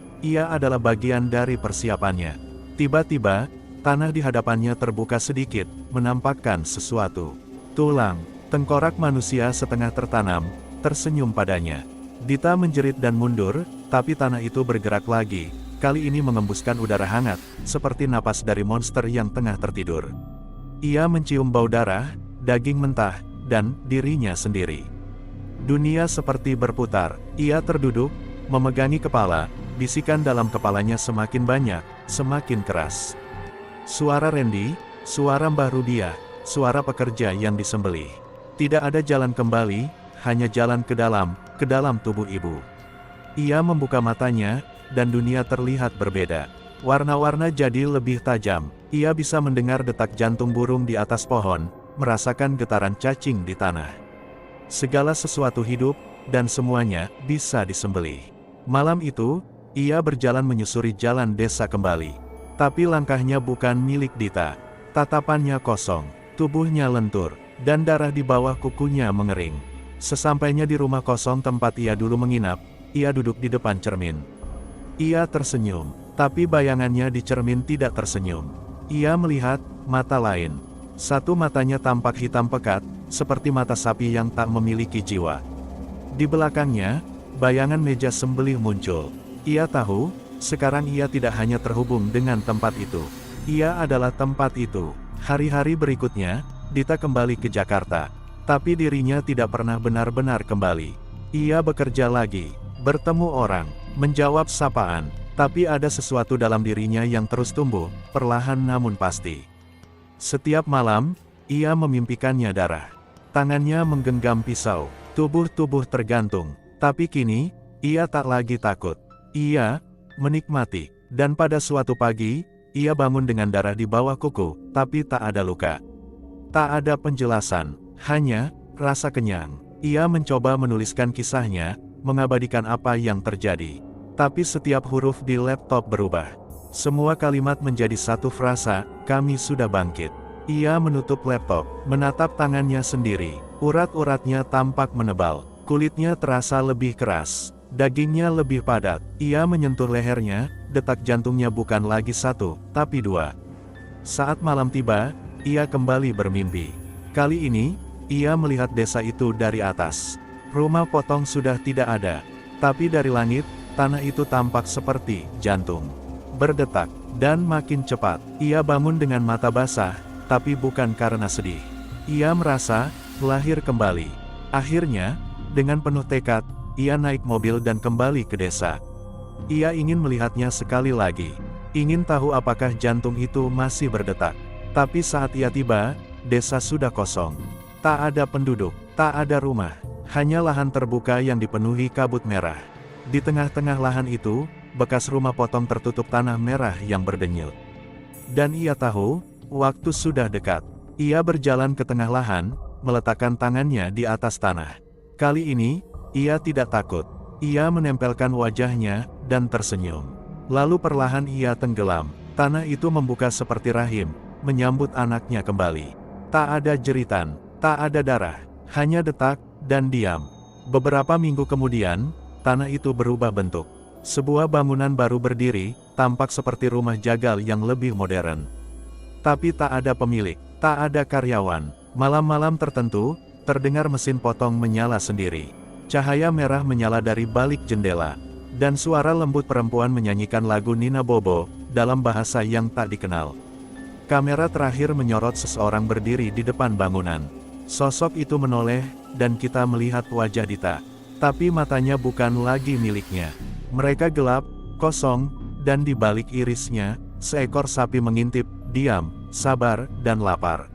A: adalah bagian dari persiapannya. Tiba-tiba, tanah di hadapannya terbuka sedikit, menampakkan sesuatu. Tulang, tengkorak manusia setengah tertanam, tersenyum padanya. Dita menjerit dan mundur, tapi tanah itu bergerak lagi, kali ini mengembuskan udara hangat, seperti napas dari monster yang tengah tertidur. Ia mencium bau darah, daging mentah, dan dirinya sendiri. Dunia seperti berputar. Ia terduduk, memegangi kepala, bisikan dalam kepalanya semakin banyak, semakin keras. Suara Randy, suara Mbah Rudiah, suara pekerja yang disembelih. Tidak ada jalan kembali, hanya jalan ke dalam tubuh ibu. Ia membuka matanya, dan dunia terlihat berbeda. Warna-warna jadi lebih tajam. Ia bisa mendengar detak jantung burung di atas pohon, merasakan getaran cacing di tanah. Segala sesuatu hidup, dan semuanya bisa disembelih. Malam itu, ia berjalan menyusuri jalan desa kembali. Tapi langkahnya bukan milik Dita. Tatapannya kosong, tubuhnya lentur, dan darah di bawah kukunya mengering. Sesampainya di rumah kosong tempat ia dulu menginap, ia duduk di depan cermin. Ia tersenyum, tapi bayangannya di cermin tidak tersenyum. Ia melihat mata lain. Satu matanya tampak hitam pekat, seperti mata sapi yang tak memiliki jiwa. Di belakangnya, bayangan meja sembelih muncul. Ia tahu, sekarang ia tidak hanya terhubung dengan tempat itu. Ia adalah tempat itu. Hari-hari berikutnya, Dita kembali ke Jakarta. Tapi dirinya tidak pernah benar-benar kembali. Ia bekerja lagi, bertemu orang, menjawab sapaan. Tapi ada sesuatu dalam dirinya yang terus tumbuh, perlahan namun pasti. Setiap malam, ia memimpikannya darah. Tangannya menggenggam pisau, tubuh-tubuh tergantung. Tapi kini, ia tak lagi takut. Ia menikmati. Dan pada suatu pagi, ia bangun dengan darah di bawah kuku, tapi tak ada luka. Tak ada penjelasan, hanya rasa kenyang. Ia mencoba menuliskan kisahnya, mengabadikan apa yang terjadi. Tapi setiap huruf di laptop berubah. Semua kalimat menjadi satu frasa, kami sudah bangkit. Ia menutup laptop, menatap tangannya sendiri. Urat-uratnya tampak menebal, kulitnya terasa lebih keras, dagingnya lebih padat. Ia menyentuh lehernya, detak jantungnya bukan lagi satu, tapi dua. Saat malam tiba, ia kembali bermimpi. Kali ini, ia melihat desa itu dari atas. Rumah potong sudah tidak ada, tapi dari langit, tanah itu tampak seperti jantung. Berdetak, dan makin cepat. Ia bangun dengan mata basah, tapi bukan karena sedih. Ia merasa lahir kembali. Akhirnya, dengan penuh tekad, ia naik mobil dan kembali ke desa. Ia ingin melihatnya sekali lagi. Ingin tahu apakah jantung itu masih berdetak. Tapi saat ia tiba, desa sudah kosong. Tak ada penduduk, tak ada rumah. Hanya lahan terbuka yang dipenuhi kabut merah. Di tengah-tengah lahan itu, bekas rumah potong tertutup tanah merah yang berdenyut. Dan ia tahu, waktu sudah dekat. Ia berjalan ke tengah lahan, meletakkan tangannya di atas tanah. Kali ini, ia tidak takut. Ia menempelkan wajahnya, dan tersenyum. Lalu perlahan ia tenggelam. Tanah itu membuka seperti rahim, menyambut anaknya kembali. Tak ada jeritan, tak ada darah, hanya detak, dan diam. Beberapa minggu kemudian, tanah itu berubah bentuk. Sebuah bangunan baru berdiri, tampak seperti rumah jagal yang lebih modern. Tapi tak ada pemilik, tak ada karyawan. Malam-malam tertentu, terdengar mesin potong menyala sendiri. Cahaya merah menyala dari balik jendela. Dan suara lembut perempuan menyanyikan lagu Nina Bobo, dalam bahasa yang tak dikenal. Kamera terakhir menyorot seseorang berdiri di depan bangunan. Sosok itu menoleh, dan kita melihat wajah Dita. Tapi matanya bukan lagi miliknya. Mereka gelap, kosong, dan di balik irisnya, seekor sapi mengintip, diam, sabar, dan lapar.